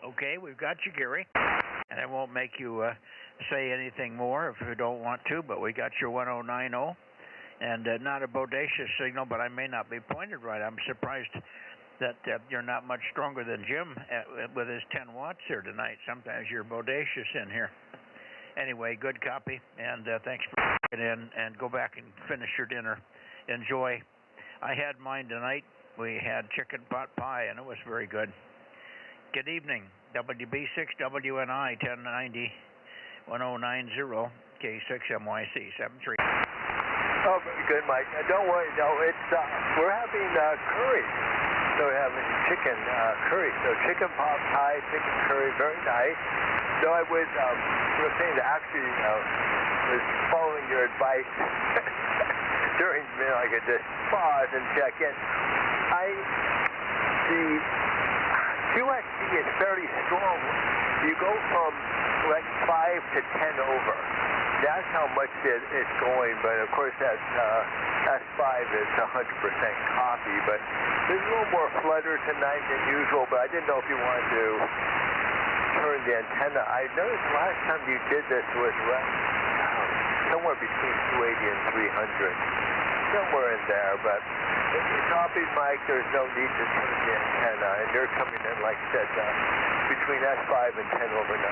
Okay, we've got you, Gary. And I won't make you say anything more if you don't want to, but we got your 1090. And not a bodacious signal, but I may not be pointed right. I'm surprised that you're not much stronger than Jim with his 10 watts here tonight. Sometimes you're bodacious in here. Anyway, good copy, and thanks for coming in, and go back and finish your dinner. Enjoy. I had mine tonight. We had chicken pot pie, and it was very good. Good evening. WB6WNI 1090 1090 K6MYC 73. Oh, good, Mike. Don't worry. No, it's we're having curry. So we're having chicken curry. So chicken pot pie, chicken curry, very nice. So I was saying that actually was following your advice during the meal. I could just pause and check in. The QSC is fairly strong. You go from like 5 to 10 over. That's how much it's going, but of course that S5 is 100% copy. But there's a little more flutter tonight than usual, but I didn't know if you wanted to turn the antenna. I noticed last time you did this was somewhere between 280 and 300. Somewhere in there, but if you copy, Mike, there's no need to turn the antenna, and you're coming in, like I said, between S5 and 10 over 9.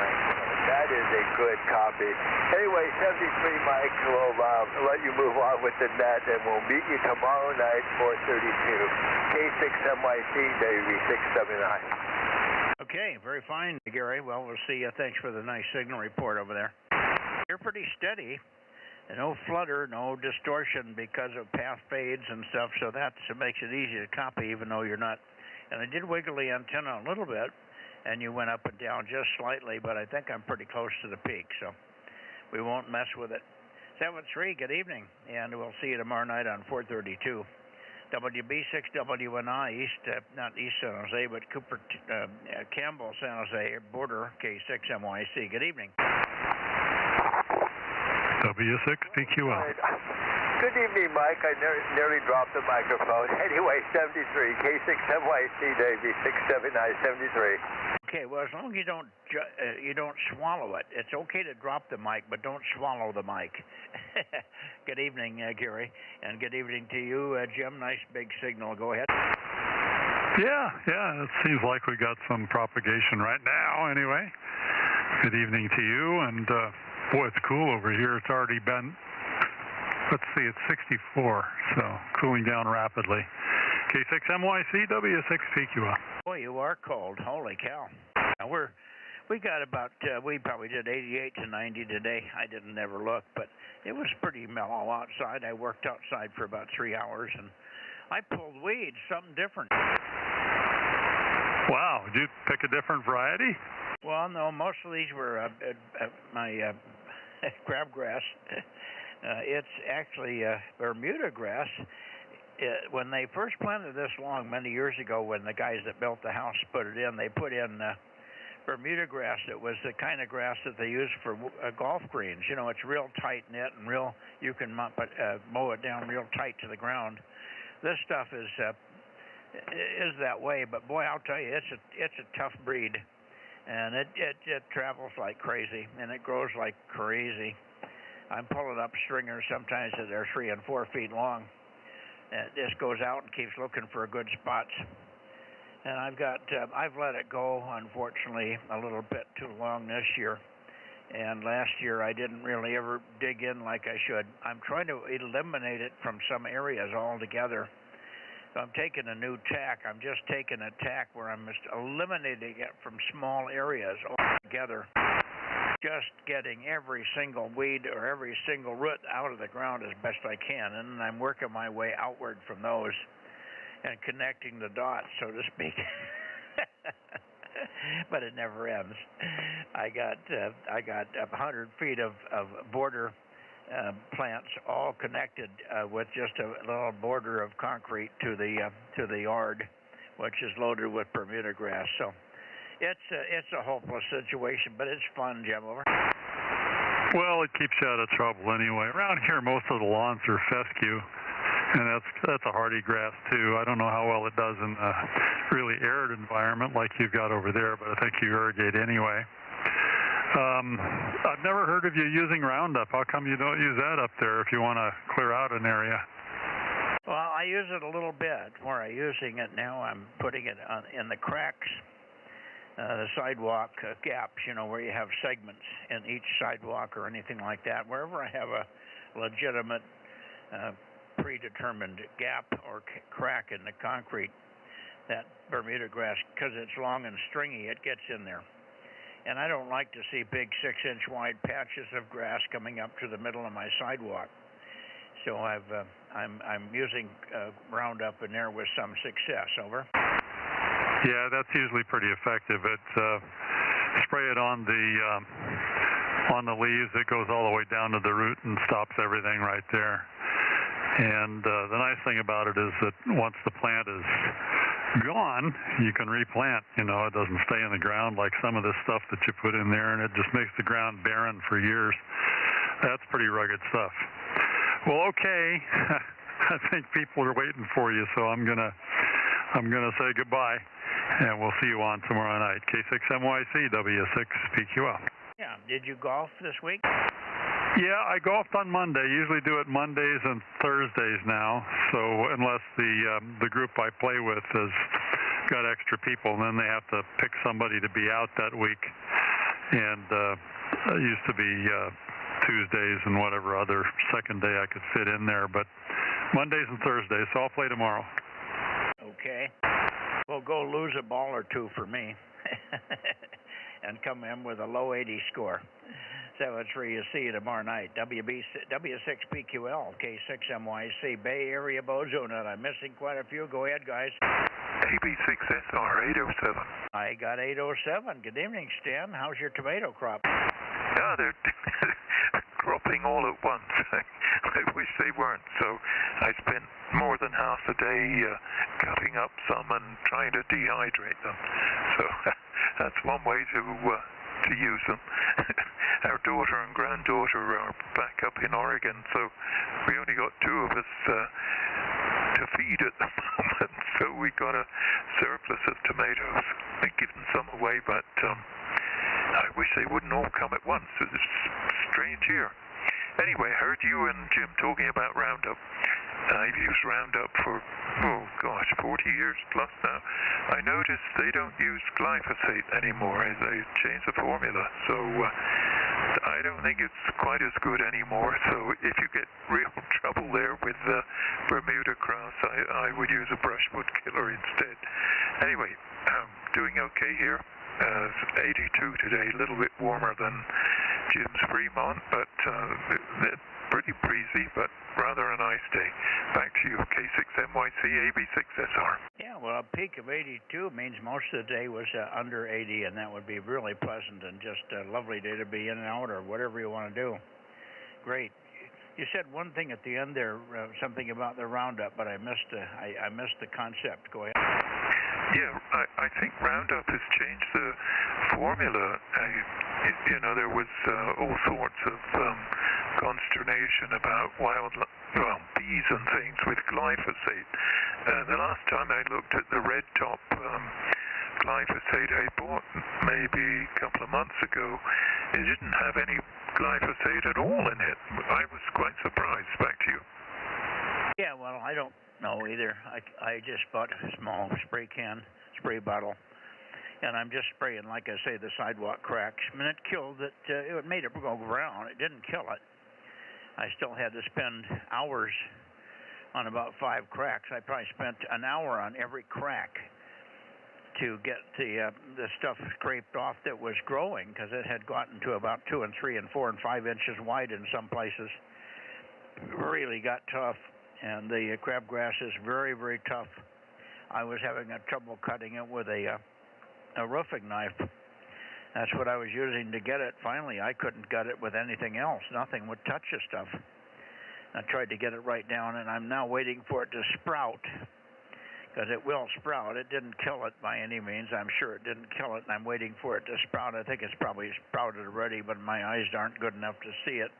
That is a good copy. Anyway, 73, Mike, we'll let you move on with the net, and we'll meet you tomorrow night, 432. K6MYC, WB679. Okay, very fine, Gary. Well, we'll see you. Thanks for the nice signal report over there. You're pretty steady. No flutter, no distortion because of path fades and stuff, so that makes it easy to copy even though you're not. And I did wiggle the antenna a little bit, and you went up and down just slightly, but I think I'm pretty close to the peak, so we won't mess with it. 7-3, good evening, and we'll see you tomorrow night on 432. WB6WNI, not East San Jose, but Campbell, San Jose, border, K6MYC. Good evening. W6PQL. Good evening, Mike. I nearly dropped the microphone. Anyway, 73, K6MYC, WB679, 73. Okay, well, as long as you don't swallow it. It's okay to drop the mic, but don't swallow the mic. Good evening, Gary, and good evening to you, Jim. Nice big signal. Go ahead. Yeah, it seems like we got some propagation right now anyway. Good evening to you, and boy, it's cool over here. It's already been, let's see, it's 64, so cooling down rapidly. K6MYC, W6PQL. Boy, you are cold. Holy cow. Now we got about, we probably did 88 to 90 today. I didn't ever look, but it was pretty mellow outside. I worked outside for about 3 hours, and I pulled weeds, something different. Wow, did you pick a different variety? Well, no, most of these were my crabgrass. It's actually Bermuda grass. When they first planted this long many years ago, when the guys that built the house put it in, they put in Bermuda grass. It was the kind of grass that they use for golf greens. You know, it's real tight knit and real. You can mow it down real tight to the ground. This stuff is that way, but boy, I'll tell you, it's a tough breed, and it travels like crazy, and it grows like crazy. I'm pulling up stringers sometimes that are 3 and 4 feet long. And it just goes out and keeps looking for good spots. And I've let it go, unfortunately, a little bit too long this year. And last year I didn't really ever dig in like I should. I'm trying to eliminate it from some areas altogether. So I'm taking a new tack. I'm just taking a tack where I'm just eliminating it from small areas altogether. Just getting every single weed or every single root out of the ground as best I can. And I'm working my way outward from those and connecting the dots, so to speak. But it never ends. I got 100 feet of border plants all connected with just a little border of concrete to the yard, which is loaded with Bermuda grass. So it's a hopeless situation, but it's fun, Jim. Over. Well, it keeps you out of trouble anyway. Around here, most of the lawns are fescue, and that's a hardy grass too. I don't know how well it does in a really arid environment like you've got over there, but I think you irrigate anyway. I've never heard of you using Roundup. How come you don't use that up there if you want to clear out an area? Well, I use it a little bit. Where I'm using it now, I'm putting it in the cracks. The sidewalk gaps, you know, where you have segments in each sidewalk or anything like that. Wherever I have a legitimate, predetermined gap or crack in the concrete, that Bermuda grass, because it's long and stringy, it gets in there. And I don't like to see big 6-inch wide patches of grass coming up to the middle of my sidewalk. So I'm using Roundup in there with some success. Over. Yeah, that's usually pretty effective. Spray it on the leaves. It goes all the way down to the root and stops everything right there. And the nice thing about it is that once the plant is gone, you can replant. You know, it doesn't stay in the ground like some of this stuff that you put in there, and it just makes the ground barren for years. That's pretty rugged stuff. Well, okay. I think people are waiting for you, so I'm gonna say goodbye. And we'll see you on tomorrow night. K6MYC, W6PQL. Yeah. Did you golf this week? Yeah, I golfed on Monday. Usually do it Mondays and Thursdays now. So unless the group I play with has got extra people, and then they have to pick somebody to be out that week. And it used to be Tuesdays and whatever other second day I could fit in there. But Mondays and Thursdays, so I'll play tomorrow. Okay. Well, go lose a ball or two for me and come in with a low 80 score. 7-3, see you tomorrow night. W6PQL, K6MYC, Bay Area Bozo Net. I'm missing quite a few. Go ahead, guys. AB6SR, 807. I got 807. Good evening, Stan. How's your tomato crop? Yeah, they're cropping all at once. I wish they weren't. So I spent more than half the day cutting up some and trying to dehydrate them. So that's one way to use them. Our daughter and granddaughter are back up in Oregon, so we only got 2 of us to feed at the moment. So we got a surplus of tomatoes. We've given some away, but I wish they wouldn't all come at once. It's a strange year. Anyway, I heard you and Jim talking about Roundup. I've used Roundup for, 40 years plus now. I noticed they don't use glyphosate anymore. They changed the formula. So I don't think it's quite as good anymore. So if you get real trouble there with Bermuda grass, I would use a brushwood killer instead. Anyway, doing okay here. 82 today, a little bit warmer than Jim's Fremont, but pretty breezy, but rather a nice day. Back to you, K6MYC, AB6SR. Yeah, well, a peak of 82 means most of the day was under 80, and that would be really pleasant and just a lovely day to be in and out or whatever you want to do. Great. You said one thing at the end there, something about the Roundup, but I missed the concept. Go ahead. Yeah, I think Roundup has changed the formula. There was all sorts of consternation about bees and things with glyphosate. The last time I looked at the red top glyphosate I bought maybe a couple of months ago, it didn't have any glyphosate at all in it. I was quite surprised. Back to you. Yeah, well, I don't know either. I just bought a small spray bottle, and I'm just spraying, like I say, the sidewalk cracks. I mean, it killed it. It made it go brown. It didn't kill it. I still had to spend hours on about 5 cracks. I probably spent an hour on every crack to get the stuff scraped off that was growing, because it had gotten to about 2 and 3 and 4 and 5 inches wide in some places. It really got tough, and the crabgrass is very, very tough. I was having trouble cutting it with a roofing knife. That's what I was using to get it. Finally, I couldn't gut it with anything else. Nothing would touch the stuff. I tried to get it right down, and I'm now waiting for it to sprout, because it will sprout. It didn't kill it by any means. I'm sure it didn't kill it, and I'm waiting for it to sprout. I think it's probably sprouted already, but my eyes aren't good enough to see it.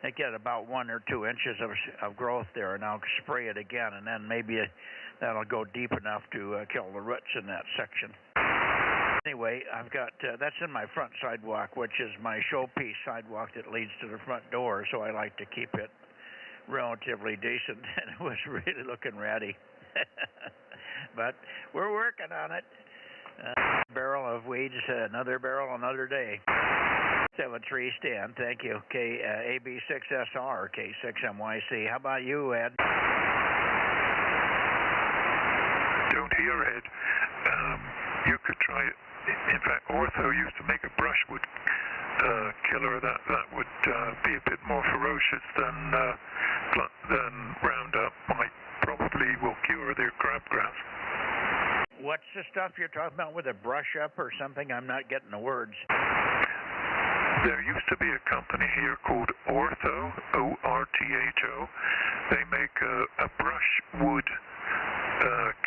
I get about 1 or 2 inches of growth there, and I'll spray it again, and then maybe that'll go deep enough to kill the roots in that section. Anyway, I've got that's in my front sidewalk, which is my showpiece sidewalk that leads to the front door, so I like to keep it relatively decent, and it was really looking ratty. But we're working on it. Barrel of weeds, another barrel, another day. 73 Stan, thank you. AB6SR, K6MYC. How about you, Ed? Don't hear Ed. You could try it. In fact, Ortho used to make a brushwood killer that would be a bit more ferocious than Roundup. Probably will cure their crabgrass. What's the stuff you're talking about with a brush up or something? I'm not getting the words. There used to be a company here called Ortho, O-R-T-H-O. They make a brushwood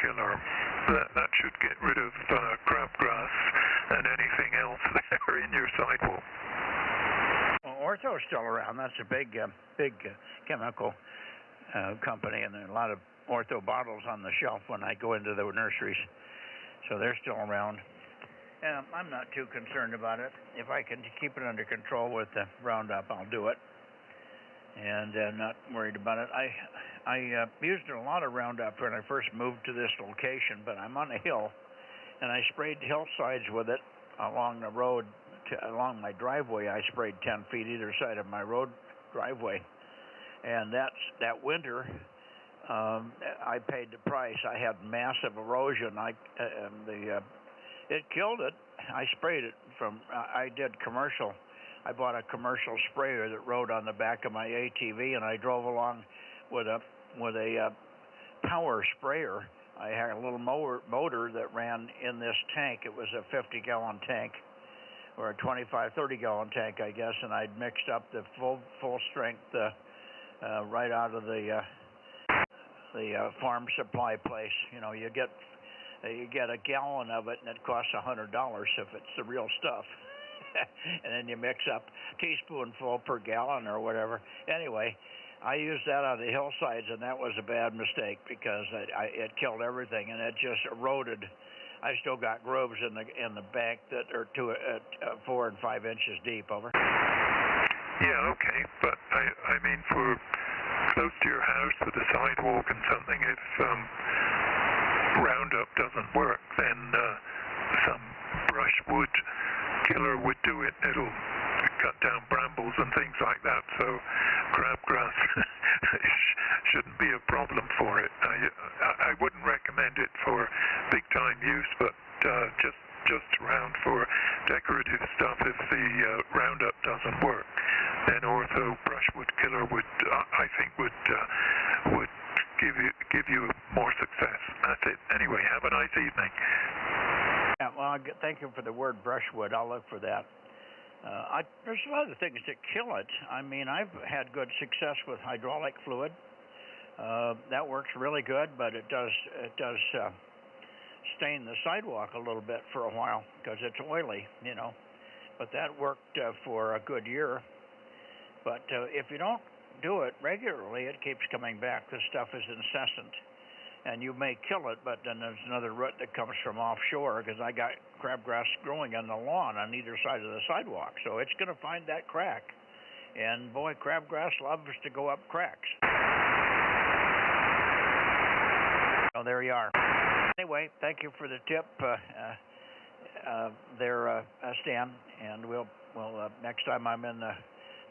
killer that should get rid of crabgrass and anything else there in your sidewalk. Well, Ortho's still around. That's a big chemical company, and there are a lot of Ortho bottles on the shelf when I go into the nurseries. So they're still around. I'm not too concerned about it. If I can keep it under control with the Roundup, I'll do it. And I'm not worried about it. I used a lot of Roundup when I first moved to this location, but I'm on a hill, and I sprayed hillsides with it along the road, along my driveway. I sprayed 10 feet either side of my road driveway. And that winter, I paid the price. I had massive erosion. It killed it. I sprayed it I did commercial. I bought a commercial sprayer that rode on the back of my ATV, and I drove along with a power sprayer. I had a little motor that ran in this tank. It was a 50-gallon tank, or a 25, 30-gallon tank, I guess, and I'd mixed up the full strength right out of the farm supply place. You get a gallon of it, and it costs $100 if it's the real stuff. And then you mix up a teaspoonful per gallon or whatever. Anyway, I used that on the hillsides, and that was a bad mistake, because it killed everything, and it just eroded. I still got grooves in the bank that are 4 and 5 inches deep. Over. Yeah, okay, but I mean, for close to your house with a sidewalk and something, if Roundup doesn't work, then some brushwood killer would do it. It'll cut down brambles and things like that, so crabgrass shouldn't be a problem for it. I wouldn't recommend it for big-time use, but just around for decorative stuff. If the Roundup doesn't work, then Ortho brushwood killer would give you more success. That's it. Anyway, have a nice evening. Yeah, well, thank you for the word brushwood. I'll look for that. There's a lot of things that kill it. I mean, I've had good success with hydraulic fluid. That works really good, but it does stain the sidewalk a little bit for a while because it's oily, you know. But that worked for a good year. But if you don't do it regularly, it keeps coming back. This stuff is incessant. And you may kill it, but then there's another root that comes from offshore because I got crabgrass growing on the lawn on either side of the sidewalk. So it's going to find that crack. And boy, crabgrass loves to go up cracks. So there you are. Anyway, thank you for the tip there, Stan. And we'll next time I'm in the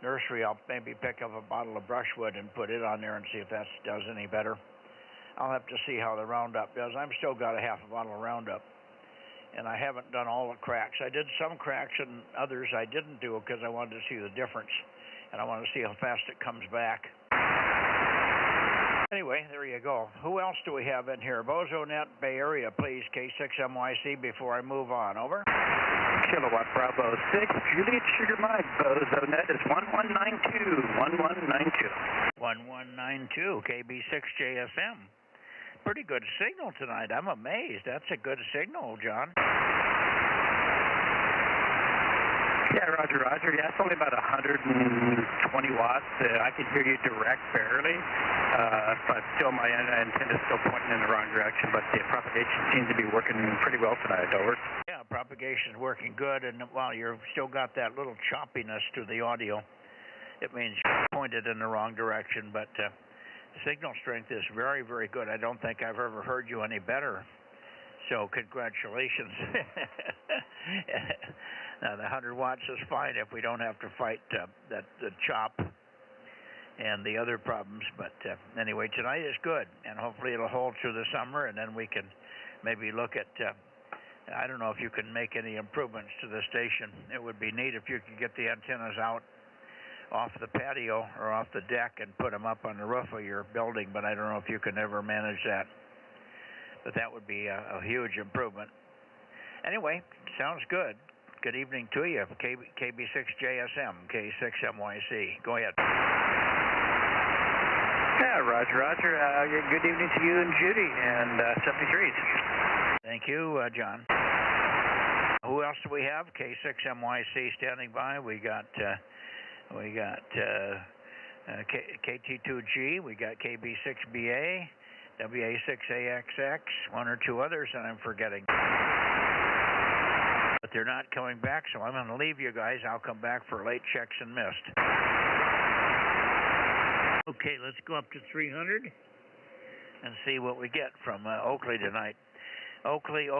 nursery, I'll maybe pick up a bottle of brushwood and put it on there and see if that does any better. I'll have to see how the Roundup does. I've still got a half a bottle of Roundup, and I haven't done all the cracks. I did some cracks, and others I didn't do because I wanted to see the difference, and I wanted to see how fast it comes back. Anyway, there you go. Who else do we have in here? Bozo Net, Bay Area, please, K6MYC, before I move on. Over. Kilowatt Bravo 6, Juliet Sugar Mike, Bozo Net is 1192, 1192. 1192, KB6JSM. Pretty good signal tonight. I'm amazed. That's a good signal, John. Yeah, Roger. Yeah, it's only about 120 watts. I can hear you direct barely, but still my antenna is still pointing in the wrong direction, but the propagation seems to be working pretty well tonight. Over. Yeah, propagation is working good, and while you've still got that little choppiness to the audio, it means you're pointed in the wrong direction, but signal strength is very, very good. I don't think I've ever heard you any better. So congratulations. Now the 100 watts is fine if we don't have to fight the chop and the other problems. But anyway, tonight is good, and hopefully it'll hold through the summer, and then we can maybe look at, I don't know if you can make any improvements to the station. It would be neat if you could get the antennas out off the patio or off the deck and put them up on the roof of your building, but I don't know if you can ever manage that. But that would be a huge improvement. Anyway, sounds good. Good evening to you, KB6JSM, K6MYC. Go ahead. Yeah, Roger. Good evening to you and Judy, and 73s. Thank you, John. Who else do we have? K6MYC standing by. We got KT2G. We got KB6BA, WA6AXX, one or two others, and I'm forgetting. But they're not coming back, so I'm going to leave you guys. I'll come back for late checks and missed. Okay, let's go up to 300 and see what we get from Oakley tonight. Oakley.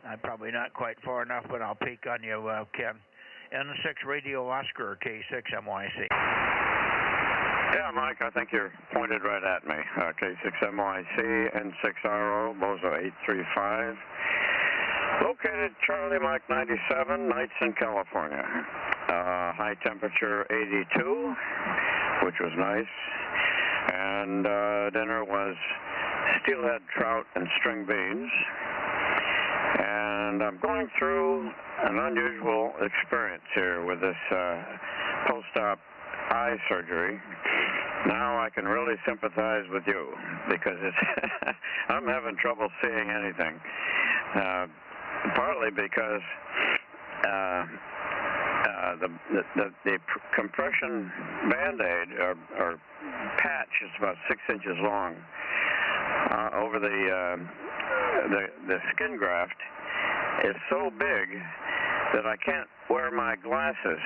I'm probably not quite far enough, but I'll peek on you, Ken. N6 Radio Oscar, K6MYC. Yeah, Mike, I think you're pointed right at me. K6MYC, N6RO, Bozo 835. Located Charlie Mike 97, Nights in California. High temperature 82, which was nice. And dinner was steelhead trout and string beans. And I'm going through an unusual experience here with this post-op eye surgery. Now I can really sympathize with you because it's I'm having trouble seeing anything. Partly because the compression band-aid or patch is about 6 inches long over the skin graft is so big that I can't wear my glasses,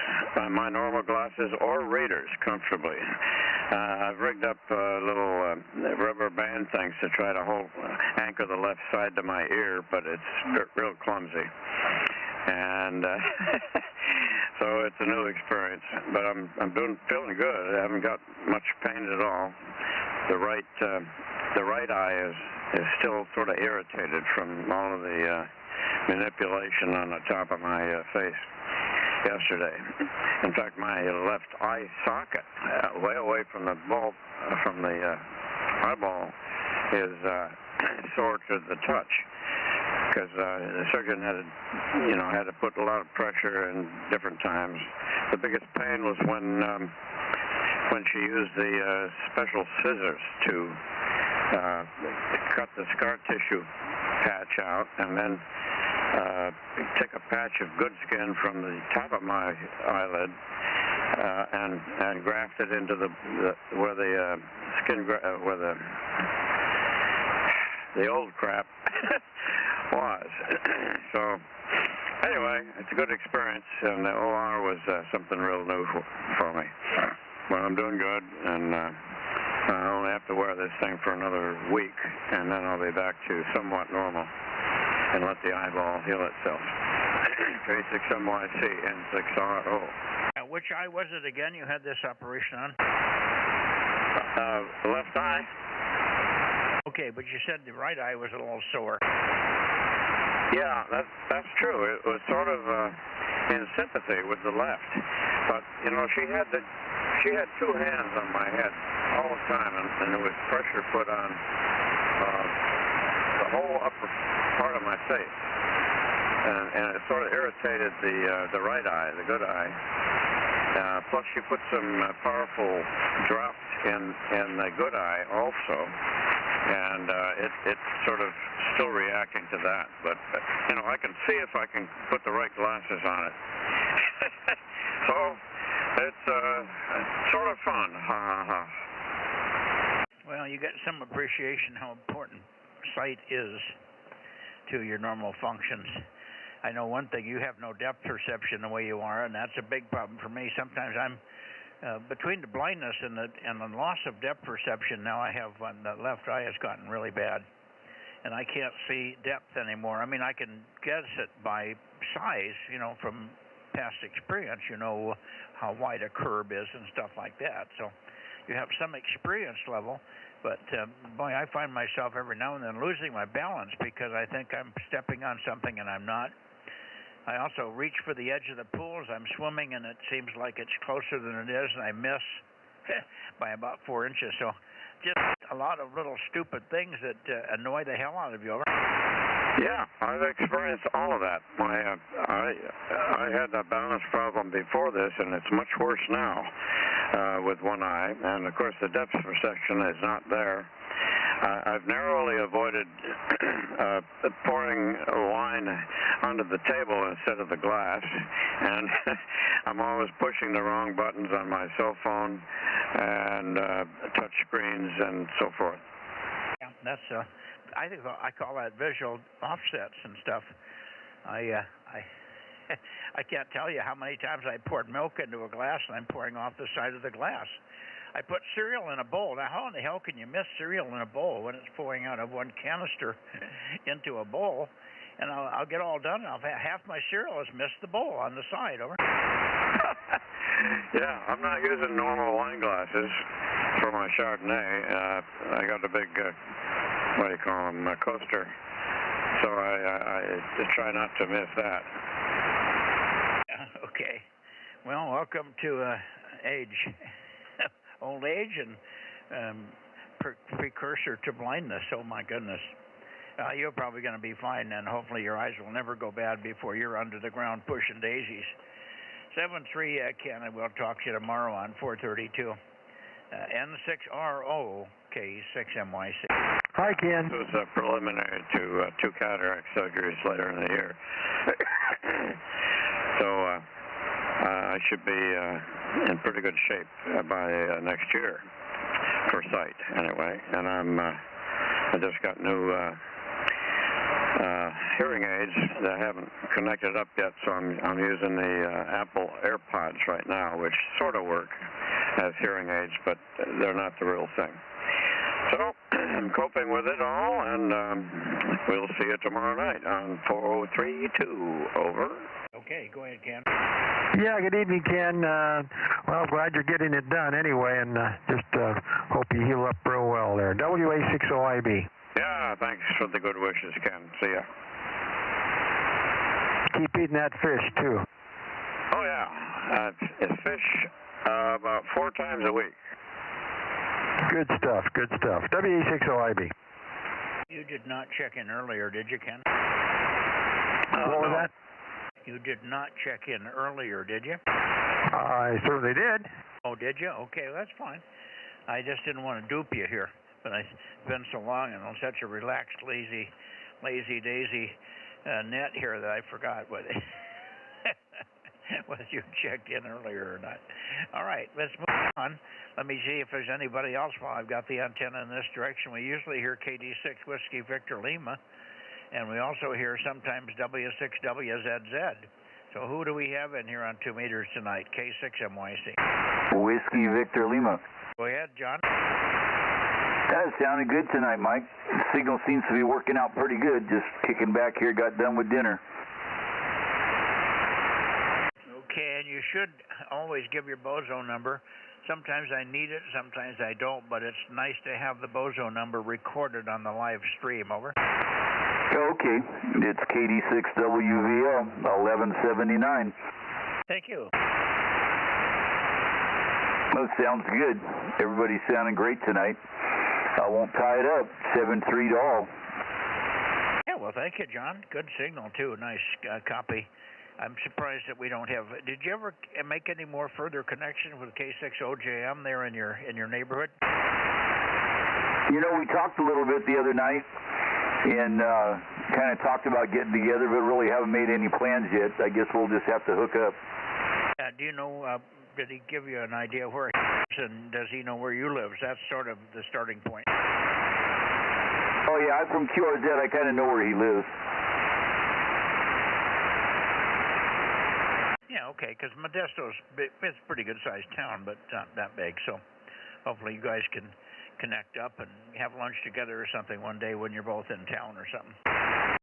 my normal glasses or readers comfortably. I've rigged up little rubber band things to try to anchor the left side to my ear, but it's real clumsy. And so it's a new experience, but I'm feeling good. I haven't got much pain at all. The right eye is still sort of irritated from all of the manipulation on the top of my face yesterday. In fact, my left eye socket, way away from the bulb, from the eyeball, is sore to the touch. because the surgeon had to put a lot of pressure in different times. The biggest pain was when she used the special scissors to cut the scar tissue patch out, and then take a patch of good skin from the top of my eyelid and graft it into where the where the old crap was. So anyway, it's a good experience, and the OR was something real new for me. Well, I'm doing good, and I only have to wear this thing for another week, and then I'll be back to somewhat normal and let the eyeball heal itself. K6MYC N6RO. Which eye was it again you had this operation on? Left eye. Okay, but you said the right eye was a little sore. Yeah, that's true. It was sort of in sympathy with the left, but she had two hands on my head all the time, and there was pressure put on the whole upper part of my face, and it sort of irritated the right eye, the good eye. Plus, she put some powerful drops in the good eye also, and it's sort of still reacting to that. But I can see if I can put the right glasses on it. So it's sort of fun. Ha ha ha. Well, you get some appreciation how important sight is to your normal functions. I know one thing, you have no depth perception the way you are, and that's a big problem for me. Sometimes I'm between the blindness and the loss of depth perception. Now I have the left eye has gotten really bad, and I can't see depth anymore. I mean, I can guess it by size, from past experience. How wide a curb is and stuff like that. So you have some experience level, but boy, I find myself every now and then losing my balance because I think I'm stepping on something and I'm not. I also reach for the edge of the pool as I'm swimming, and it seems like it's closer than it is, and I miss by about 4 inches. So just a lot of little stupid things that annoy the hell out of you. Yeah, I've experienced all of that. I had a balance problem before this, and it's much worse now with one eye. And, of course, the depth perception is not there. I've narrowly avoided pouring wine onto the table instead of the glass, and I'm always pushing the wrong buttons on my cell phone and touch screens and so forth. Yeah, that's I think I call that visual offsets and stuff. I can't tell you how many times I poured milk into a glass and I'm pouring off the side of the glass. I put cereal in a bowl. Now, how in the hell can you miss cereal in a bowl when it's pouring out of one canister into a bowl? And I'll get all done, and half my cereal has missed the bowl on the side. Over. Yeah, I'm not using normal wine glasses for my Chardonnay. I got a big, what do you call them, a coaster. So I just try not to miss that. Okay. Well, welcome to age. Old age and precursor to blindness. Oh my goodness. You're probably going to be fine, and hopefully your eyes will never go bad before you're under the ground pushing daisies. 73 Ken, I will talk to you tomorrow on 432. N6RO K6MYC. Hi, Ken. This was preliminary to 2 cataract surgeries later in the year. So I should be in pretty good shape by next year for sight, anyway. And I just got new hearing aids that haven't connected up yet, so I'm using the Apple AirPods right now, which sort of work as hearing aids, but they're not the real thing. So I'm coping with it all, and we'll see you tomorrow night on 4032. Over. Okay, go ahead, Ken. Yeah, good evening, Ken. Well, glad you're getting it done anyway, and just hope you heal up real well there. WA60IB. Yeah, thanks for the good wishes, Ken. See ya. Keep eating that fish, too. Oh, yeah. It's fish about 4 times a week. Good stuff, good stuff. WA60IB. You did not check in earlier, did you, Ken? What was that? You did not check in earlier, did you? I certainly did. Oh, did you? Okay, well, that's fine. I just didn't want to dupe you here, but it's been so long and on such a relaxed, lazy daisy net here that I forgot whether you checked in earlier or not. All right, let's move on. Let me see if there's anybody else while I've got the antenna in this direction. We usually hear KD6 Whiskey Victor Lima, and we also hear sometimes W6WZZ. So who do we have in here on 2 meters tonight? K6MYC. Whiskey Victor Lima. Go ahead, John. That sounded good tonight, Mike. The signal seems to be working out pretty good. Just kicking back here, got done with dinner. Okay, and you should always give your Bozo number. Sometimes I need it, sometimes I don't, but it's nice to have the Bozo number recorded on the live stream. Over. Okay, it's KD6WVL 1179. Thank you. That sounds good. Everybody's sounding great tonight. I won't tie it up. 7-3 to all. Yeah, well, thank you, John. Good signal, too. Nice copy. I'm surprised that we don't have... Did you ever make any more further connection with K6OJM there in your neighborhood? You know, we talked a little bit the other night and kind of talked about getting together, but really haven't made any plans yet. I guess we'll just have to hook up. Do you know, did he give you an idea where he lives, and does he know where you live? That's sort of the starting point. Oh, yeah, I'm from QRZ. I kind of know where he lives. Yeah, okay, because Modesto's it's a pretty good-sized town, but not that big, so hopefully you guys can connect up and have lunch together or something one day when you're both in town or something.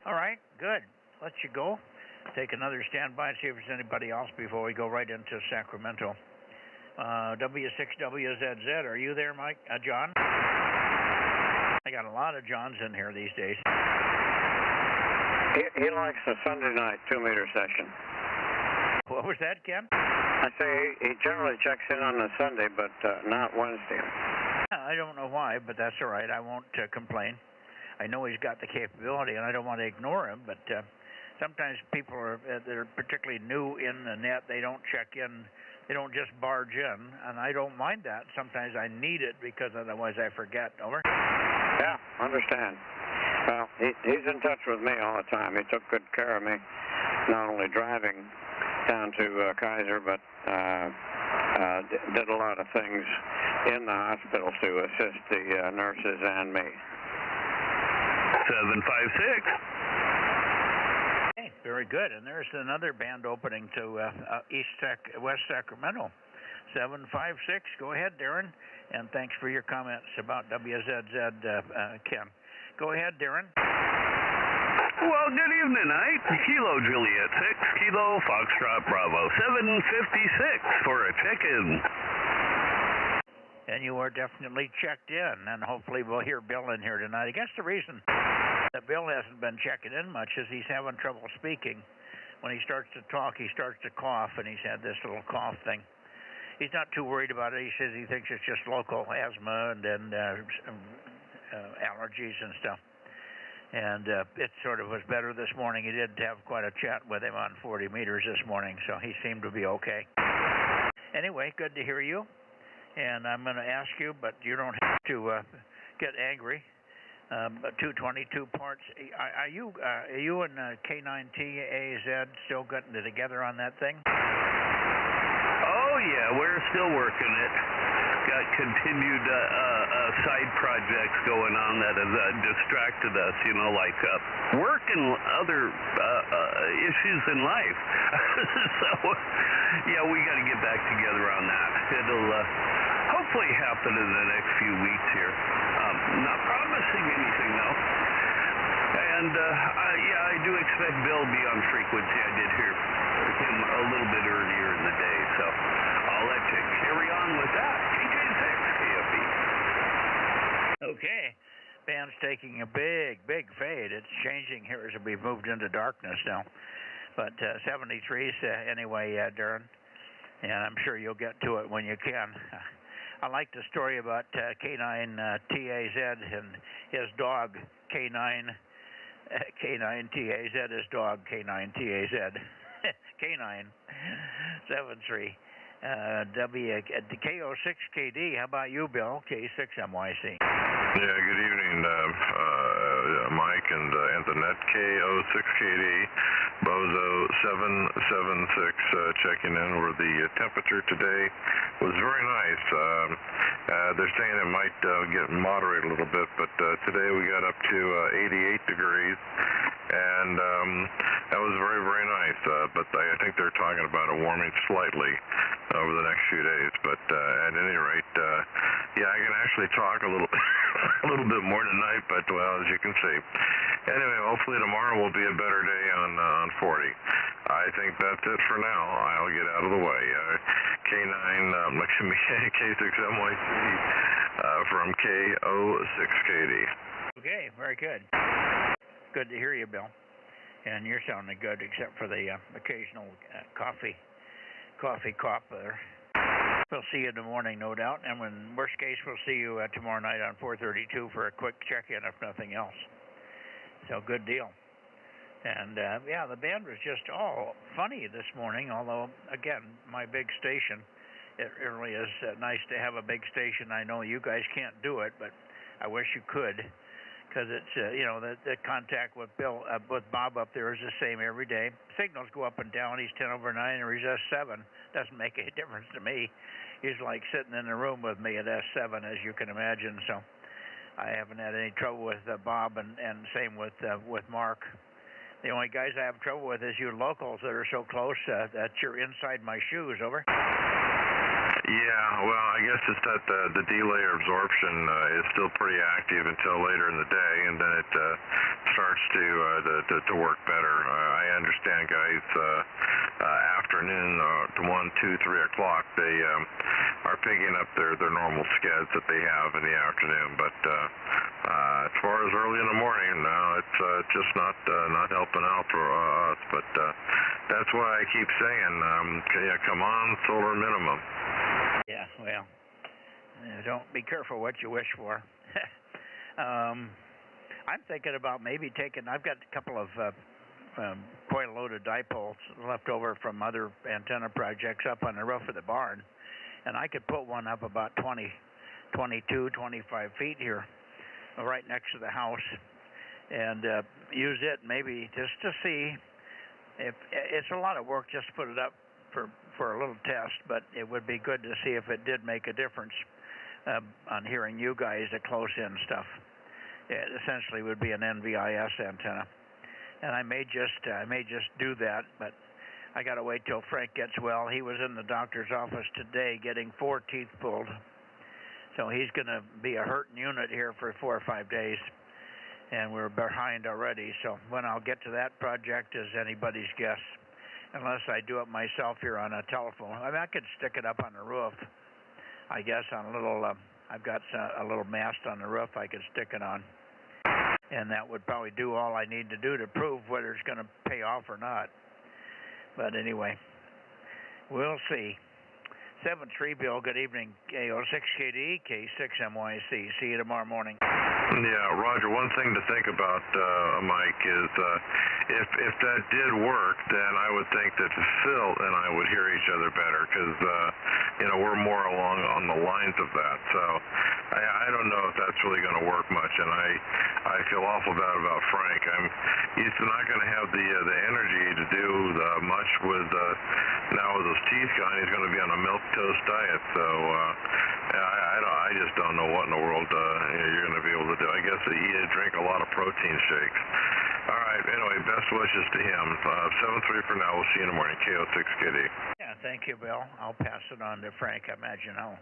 All right, good. Let you go. Take another standby and see if there's anybody else before we go right into Sacramento. W6WZZ, are you there, Mike? John? I got a lot of Johns in here these days. He likes the Sunday night 2-meter session. What was that, Ken? I say he generally checks in on a Sunday, but not Wednesday. I don't know why, but that's all right. I won't complain. I know he's got the capability, and I don't want to ignore him, but sometimes people that are particularly new in the net, they don't check in. They don't just barge in, and I don't mind that. Sometimes I need it because otherwise I forget. Over? Yeah, understand. Well, he's in touch with me all the time. He took good care of me, not only driving down to Kaiser, but did a lot of things in the hospital to assist the nurses and me. 756. Okay, very good. And there's another band opening to West Sacramento. 756. Go ahead, Darren. And thanks for your comments about WZZ, Ken. Go ahead, Darren. Well, good evening, Knight. Kilo Juliet 6, Kilo Foxtrot Bravo 756 for a check-in. And you are definitely checked in, and hopefully we'll hear Bill in here tonight. I guess the reason that Bill hasn't been checking in much is he's having trouble speaking. When he starts to talk, he starts to cough, and he's had this little cough thing. He's not too worried about it. He says he thinks it's just local asthma and allergies and stuff. And it sort of was better this morning. He did have quite a chat with him on 40 meters this morning, so he seemed to be okay. Anyway, good to hear you. And I'm going to ask you, but you don't have to get angry. 222 parts. Are you and K9TAZ still getting together on that thing? Oh, yeah, we're still working it. Got continued side projects going on that have distracted us, you know, like work and other issues in life. So, yeah, we got to get back together on that. It'll hopefully happen in the next few weeks here. Not promising anything, though. And, yeah, I do expect Bill to be on frequency. I did hear him a little bit earlier in the day, so I'll let you carry on with that. KJ6, KFB. Okay. Band's taking a big fade. It's changing here as we've moved into darkness now. But 73s anyway, Darren. And I'm sure you'll get to it when you can. I like the story about K9 TAZ and his dog K9 TAZ, his dog K9 TAZ. K9 73 KO6KD. How about you, Bill? K6MYC. Yeah, good evening, Mike and the net. KO6KD, Bozo 776 checking in, where the temperature today was very nice. They're saying it might get moderate a little bit, but today we got up to 88 degrees, and that was very, very nice. But I think they're talking about it warming slightly over the next few days. But at any rate, yeah, I can actually talk a little a little bit more tonight, but well, as you can see. Anyway, hopefully tomorrow will be a better day on 40. I think that's it for now. I'll get out of the way. K6MYC from KO6KD. Okay, very good. Good to hear you, Bill. And you're sounding good, except for the occasional coffee cough there. We'll see you in the morning, no doubt. And when worst case, we'll see you tomorrow night on 432 for a quick check-in, if nothing else. So good deal. And yeah, the band was just funny this morning. Although again, my big station, it really is nice to have a big station. I know you guys can't do it, but I wish you could, because it's you know, the contact with with Bob up there is the same every day. Signals go up and down. He's 10 over 9 or he's S7. Doesn't make any difference to me. He's like sitting in the room with me at S7, as you can imagine. So I haven't had any trouble with Bob, and same with Mark. The only guys I have trouble with is you locals that are so close that you're inside my shoes. Over. Yeah, well, I guess it's that the delay absorption is still pretty active until later in the day, and then it starts to work better. I understand, guys, afternoon to 1, 2, 3 o'clock, they are picking up their normal skids that they have in the afternoon. But as far as early in the morning, no, it's just not helping out for us. But that's why I keep saying, come on, solar minimum. Yeah, well, don't be careful what you wish for. I'm thinking about maybe I've got a couple of coil-loaded dipoles left over from other antenna projects up on the roof of the barn, and I could put one up about 22, 25 feet here, right next to the house, and use it maybe just to see if it's a lot of work just to put it up for a little test, but it would be good to see if it did make a difference on hearing you guys at close-in stuff. It essentially would be an NVIS antenna, and I may just do that, but I got to wait till Frank gets well. He was in the doctor's office today getting 4 teeth pulled, so he's going to be a hurting unit here for 4 or 5 days, and we're behind already. So when I'll get to that project is anybody's guess. Unless I do it myself here on a telephone. I mean, I could stick it up on the roof, I guess, on a little, I've got a little mast on the roof I could stick it on. And that would probably do all I need to do to prove whether it's going to pay off or not. But anyway, we'll see. 7-3, Bill, good evening. KO6KD, K6MYC. See you tomorrow morning. Yeah, Roger, one thing to think about, Mike, is if that did work, then I would think that Phil and I would hear each other better, because, we're more along on the lines of that. So I don't know if that's really going to work much, and I feel awful bad about Frank. He's not going to have the energy to do much with now with his teeth gone. He's going to be on a milk toast diet, so I just don't know what in the world you're going to be able to do. I guess drink a lot of protein shakes. All right, anyway, best wishes to him. 7-3 for now. We'll see you in the morning. KO6KD. Yeah, thank you, Bill. I'll pass it on to Frank. I imagine I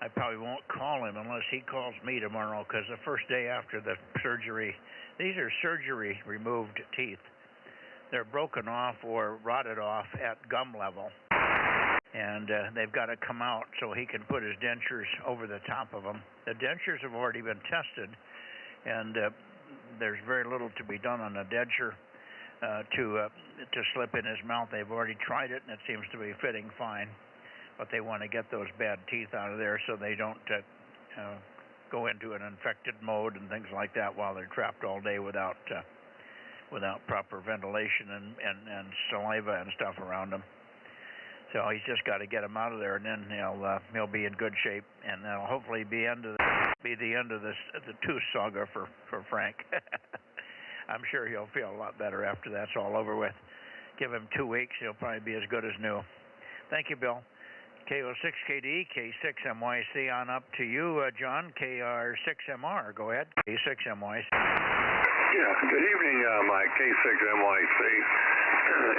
probably won't call him unless he calls me tomorrow, because the first day after the surgery, these are surgery removed teeth. They're broken off or rotted off at gum level, and they've got to come out so he can put his dentures over the top of them. The dentures have already been tested, and there's very little to be done on the denture to slip in his mouth. They've already tried it, and it seems to be fitting fine. but they want to get those bad teeth out of there so they don't go into an infected mode and things like that while they're trapped all day without proper ventilation and saliva and stuff around them. So he's just got to get them out of there, and then he'll be in good shape, and that'll hopefully be the end of the tooth saga for Frank. I'm sure he'll feel a lot better after that's all over with. Give him 2 weeks, he'll probably be as good as new. Thank you, Bill. KO6KD, K6MYC on up to you, John, KR6MR. Go ahead, K6MYC. Yeah, good evening, Mike, K6MYC.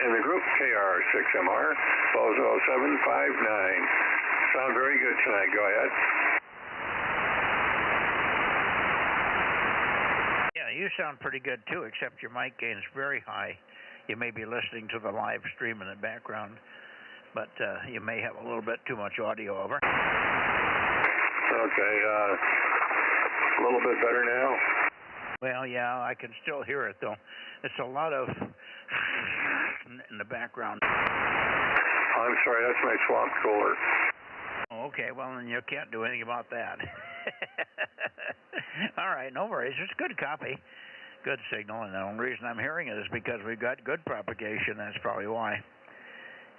In the group KR6MR, Bozo 759. Sound very good tonight. Go ahead. Yeah, you sound pretty good too, except your mic gain's very high. You may be listening to the live stream in the background, but you may have a little bit too much audio over. Okay, a little bit better now? Well, yeah, I can still hear it, though. It's a lot of in the background. I'm sorry, that's my swamp cooler. Okay, well, then you can't do anything about that. All right, no worries. It's a good copy, good signal, and the only reason I'm hearing it is because we've got good propagation. That's probably why.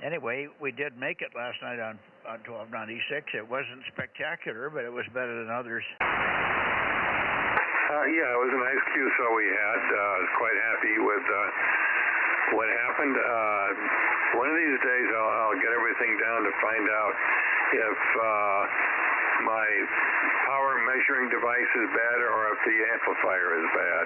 Anyway, we did make it last night on 1296. It wasn't spectacular, but it was better than others. Yeah, it was a nice QSO we had. I was quite happy with what happened. One of these days I'll get everything down to find out if my power measuring device is bad or if the amplifier is bad.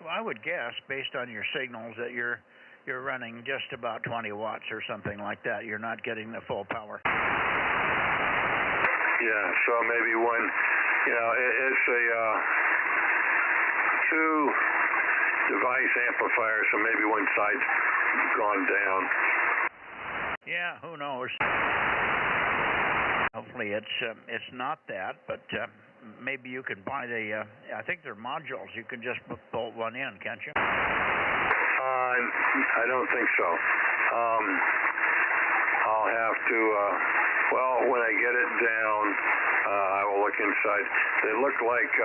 Well, I would guess, based on your signals, that you're running just about 20 watts or something like that. You're not getting the full power. Yeah, so maybe one, it's a two-device amplifier, so maybe one side's gone down. Yeah, who knows? Hopefully it's not that, but maybe you can buy the, I think they're modules. You can just bolt one in, can't you? I don't think so. I'll have to, when I get it down, I will look inside. They look like, a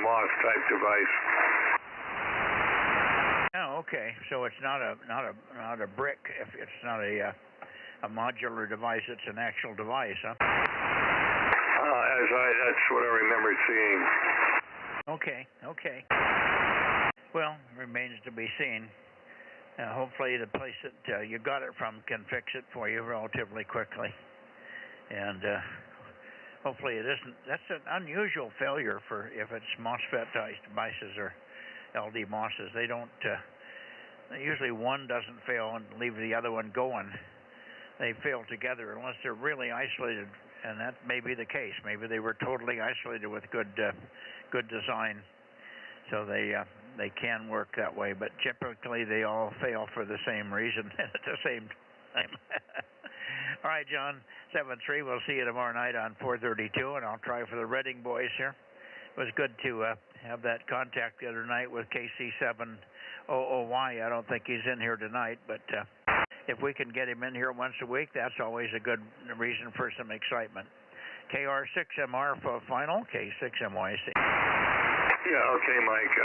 MOS type device. Oh, okay. So it's not a brick. If it's not a modular device, it's an actual device, huh? That's what I remember seeing. Okay. Well, remains to be seen. Hopefully the place that you got it from can fix it for you relatively quickly. And hopefully it isn't. That's an unusual failure for if it's MOSFET-type devices or LD MOSes. They don't, usually one doesn't fail and leave the other one going. They fail together unless they're really isolated, and that may be the case. Maybe they were totally isolated with good design, so they can work that way. But typically they all fail for the same reason at the same time. All right, John, 7-3. We'll see you tomorrow night on 432, and I'll try for the Reading boys here. It was good to have that contact the other night with KC700Y. I don't think he's in here tonight, but if we can get him in here once a week, that's always a good reason for some excitement. KR6MR for final, K6MYC. Yeah, okay, Mike.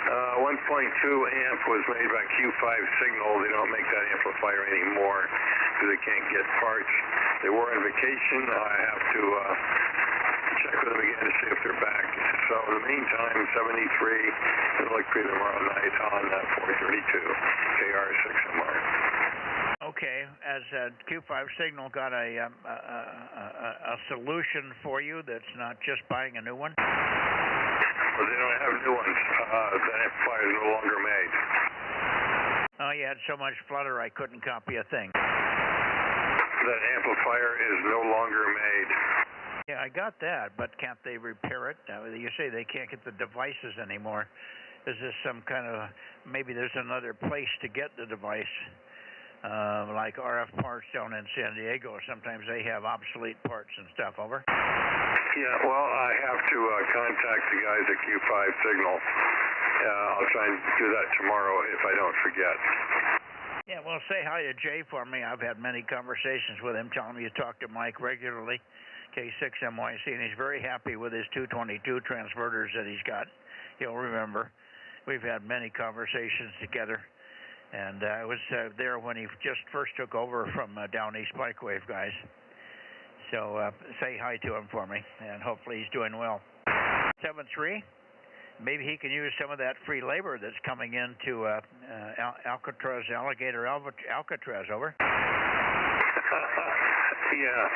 The 1.2 amp was made by Q5 Signal. They don't make that amplifier anymore because they can't get parts. They were on vacation. I have to check with them again to see if they're back. So in the meantime, 73, and look for you tomorrow night on 432, KR6MR. Okay, as Q5 Signal got a solution for you that's not just buying a new one? Well, they don't have new ones. The amplifier is no longer made. Oh, you had so much flutter I couldn't copy a thing. That amplifier is no longer made. Yeah, I got that, but can't they repair it? You say they can't get the devices anymore. Is this some kind of, maybe there's another place to get the device, like RF parts down in San Diego. Sometimes they have obsolete parts and stuff, over? Yeah, well, I have to contact the guys at Q5 Signal I'll try and do that tomorrow if I don't forget. Yeah, well, say hi to Jay for me. I've had many conversations with him, telling me you talk to Mike regularly, K6MYC, and he's very happy with his 222 transverters that he's got. He'll remember. We've had many conversations together, and I was there when he just first took over from Down East Bikewave guys. So say hi to him for me, and hopefully he's doing well. 7-3. Maybe he can use some of that free labor that's coming into Alcatraz, Alligator Alcatraz, over. Yeah,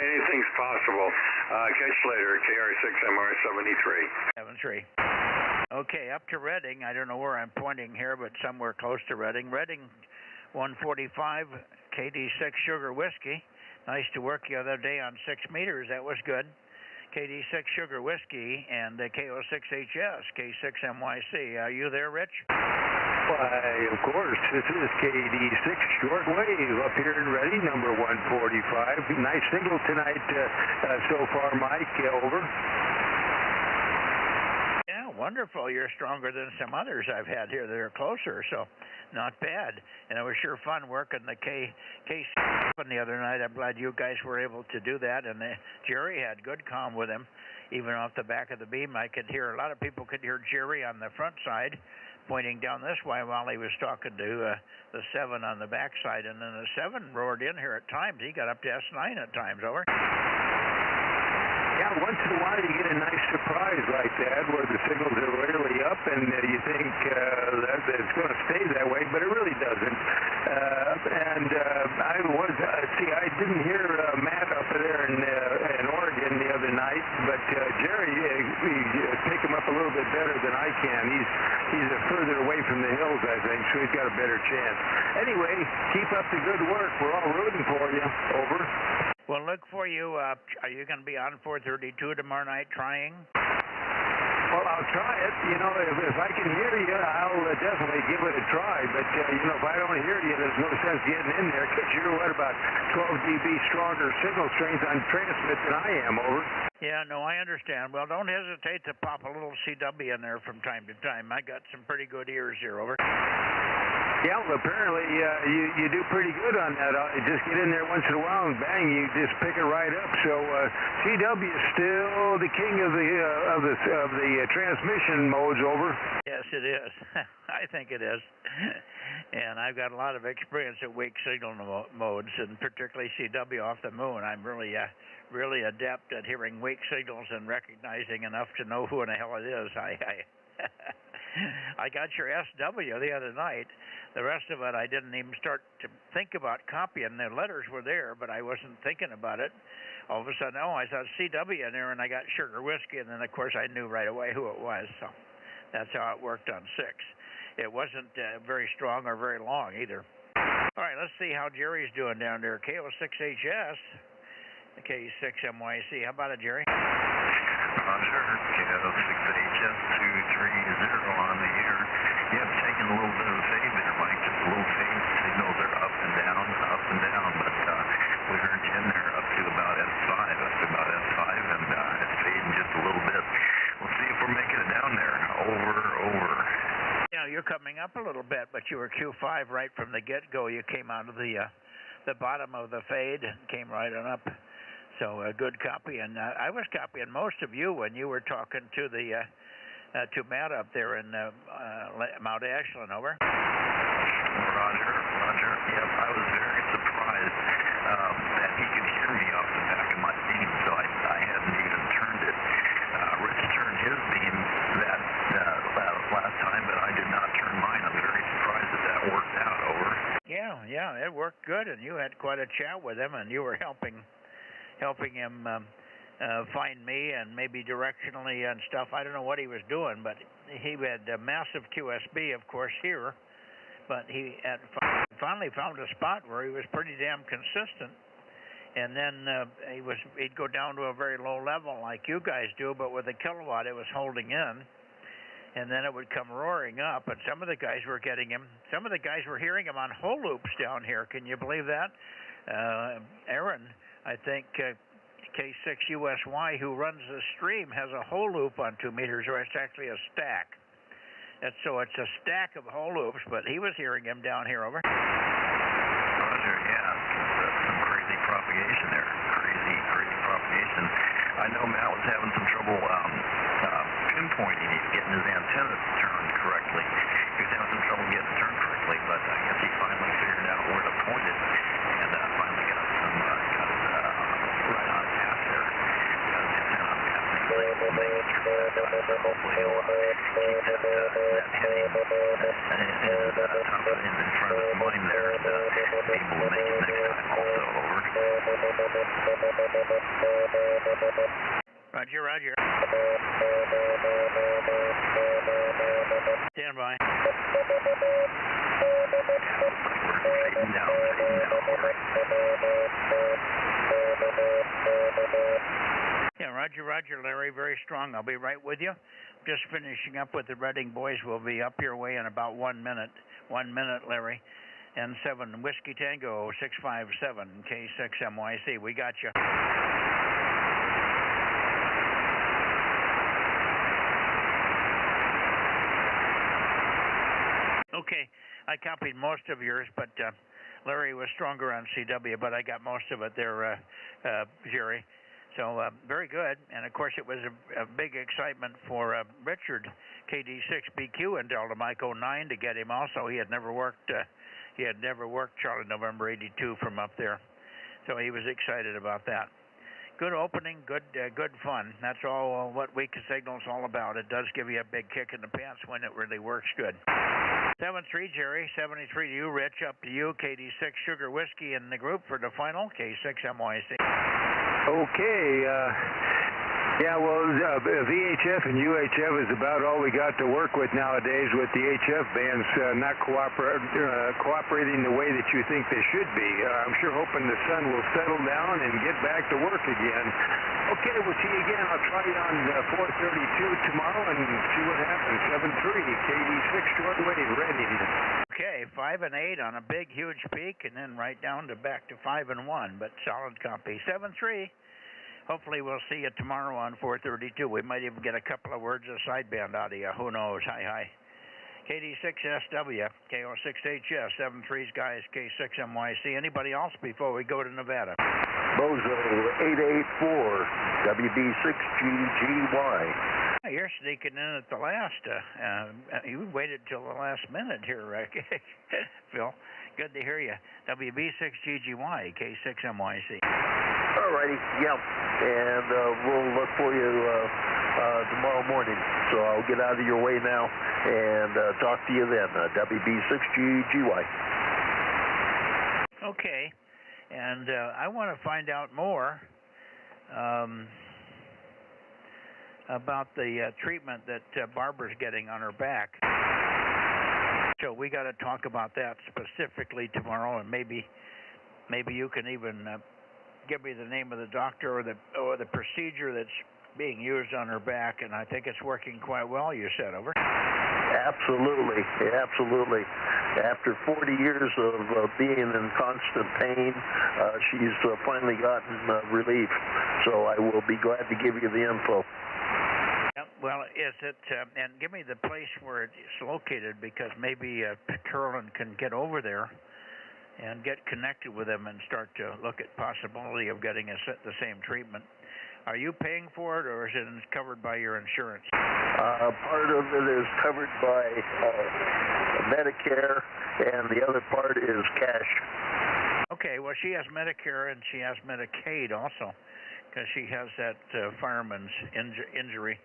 anything's possible. Catch later, KR6MR73. 7-3. Okay, up to Redding. I don't know where I'm pointing here, but somewhere close to Redding. Redding, 145, KD6 Sugar Whiskey. Nice to work the other day on 6 meters. That was good. KD6 Sugar Whiskey and KO6HS, K6MYC. Are you there, Rich? Why, of course. This is KD6 Shortwave up here in Reading, number 145. Nice signal tonight so far, Mike. Over. Yeah, wonderful. You're stronger than some others I've had here that are closer, so not bad. And it was sure fun working the K7 the other night. I'm glad you guys were able to do that. And Jerry had good comm with him, even off the back of the beam. I could hear, a lot of people could hear Jerry on the front side pointing down this way while he was talking to the 7 on the back side. And then the 7 roared in here at times. He got up to S9 at times, over. Yeah, once in a while you get a nice surprise like that where the signals are really up and you think that it's going to stay that way, but it really doesn't. I didn't hear Matt up there in Oregon the other night, but Jerry, pick him up a little bit better than I can. He's further away from the hills, I think, so he's got a better chance. Anyway, keep up the good work. We're all rooting for you. Over. Well, look for you. Are you going to be on 432 tomorrow night trying? Well, I'll try it. You know, if I can hear you, I'll definitely give it a try. But, if I don't hear you, there's no sense getting in there because you're, about 12 dB stronger signal strength on transmit than I am, over. Yeah, no, I understand. Well, don't hesitate to pop a little CW in there from time to time. I got some pretty good ears here, over. Yeah, well, apparently you do pretty good on that. Just get in there once in a while and bang, you just pick it right up. So CW is still the king of the transmission modes, over. Yes, it is. I think it is. And I've got a lot of experience at weak signal modes, and particularly CW off the moon. I'm really adept at hearing weak signals and recognizing enough to know who in the hell it is. I got your SW the other night. The rest of it, I didn't even start to think about copying. The letters were there, but I wasn't thinking about it. All of a sudden, I saw CW in there, and I got Sugar Whiskey, and then, of course, I knew right away who it was. So that's how it worked on 6. It wasn't very strong or very long either. All right, let's see how Jerry's doing down there. KO6HS, K6MYC. How about it, Jerry? Roger, KO6HS 230 on the air. Yep, taking a little bit of a fade there, Mike. Just a little fade. Signals are up and down, but we heard you in there up to about S5, and it's fading just a little bit. We'll see if we're making it down there. Over. Yeah, you're coming up a little bit, but you were Q5 right from the get-go. You came out of the bottom of the fade and came right on up. So a good copy, and I was copying most of you when you were talking to to Matt up there in Mount Ashland, over. Roger. Yep, I was very surprised that he could hear me off the back of my beam, so I hadn't even turned it. Rich turned his beam that last time, but I did not turn mine. I'm very surprised that worked out, over. Yeah, it worked good, and you had quite a chat with him, and you were helping him find me and maybe directionally and stuff. I don't know what he was doing, but he had a massive QSB, of course, here. But he finally found a spot where he was pretty damn consistent. And then he'd go down to a very low level like you guys do, but with a kilowatt it was holding in. And then it would come roaring up, and some of the guys were getting him. Some of the guys were hearing him on whole loops down here. Can you believe that? Aaron, I think K6USY, who runs the stream, has a whole loop on 2 meters, or it's actually a stack. So it's a stack of whole loops, but he was hearing him down here. Over. Roger, yeah. Some crazy propagation there. Crazy propagation. I know Matt was having some trouble pinpointing it, getting his antenna turned correctly. He was having some trouble getting it turned correctly, but I guess he finally figured out where to point it, and finally got right on task there. Got his antenna on task, and he was able to make it through that. Hopefully he'll keep that heading in front of his mind there, and be able to make it next time also. Over. Roger, roger. Stand by. Fading down. Yeah, roger, Larry. Very strong. I'll be right with you. Just finishing up with the Reading boys. We'll be up your way in about 1 minute. 1 minute, Larry. N7 Whiskey Tango 657 K6MYC. We got you. Okay, I copied most of yours, but Larry was stronger on CW, but I got most of it there, Jerry. So very good, and of course it was a big excitement for Richard, KD6BQ and Delta Mike 09 to get him also. He had never worked Charlie November 82 from up there, so he was excited about that. Good opening, good fun. That's all what weak signal's all about. It does give you a big kick in the pants when it really works good. 7-3, Jerry. 73 to you, Rich. Up to you. KD6 Sugar Whiskey in the group for the final. K6MYC. Okay. Yeah, well, VHF and UHF is about all we got to work with nowadays, with the HF bands not cooperating the way that you think they should be. I'm sure hoping the sun will settle down and get back to work again. Okay, we'll see you again. I'll try you on 432 tomorrow and see what happens. 7-3, KD6 shortwave ready. Okay, 5 and 8 on a big, huge peak, and then right down to back to 5 and 1, but solid copy. 7-3. Hopefully we'll see you tomorrow on 432. We might even get a couple of words of sideband out of you. Who knows? Hi. KD6SW, KO6HS, 73's guys, K6MYC. Anybody else before we go to Nevada? Bozo 884, WB6GGY. You're sneaking in at the last. You waited till the last minute here, Phil. Good to hear you. WB6GGY, K6MYC. All righty, yeah. And we'll look for you tomorrow morning. So I'll get out of your way now and talk to you then. WB6GGY. Okay. And I want to find out more about the treatment that Barbara's getting on her back. So we got to talk about that specifically tomorrow, and maybe you can even give me the name of the doctor or the procedure that's being used on her back, and I think it's working quite well, you said. Over. Absolutely. After 40 years of being in constant pain, she's finally gotten relief. So I will be glad to give you the info. Well, is it, and give me the place where it's located, because maybe Carolyn can get over there and get connected with them and start to look at possibility of getting the same treatment. Are you paying for it, or is it covered by your insurance? Part of it is covered by Medicare, and the other part is cash. Okay, well, she has Medicare and she has Medicaid also, because she has that fireman's injury.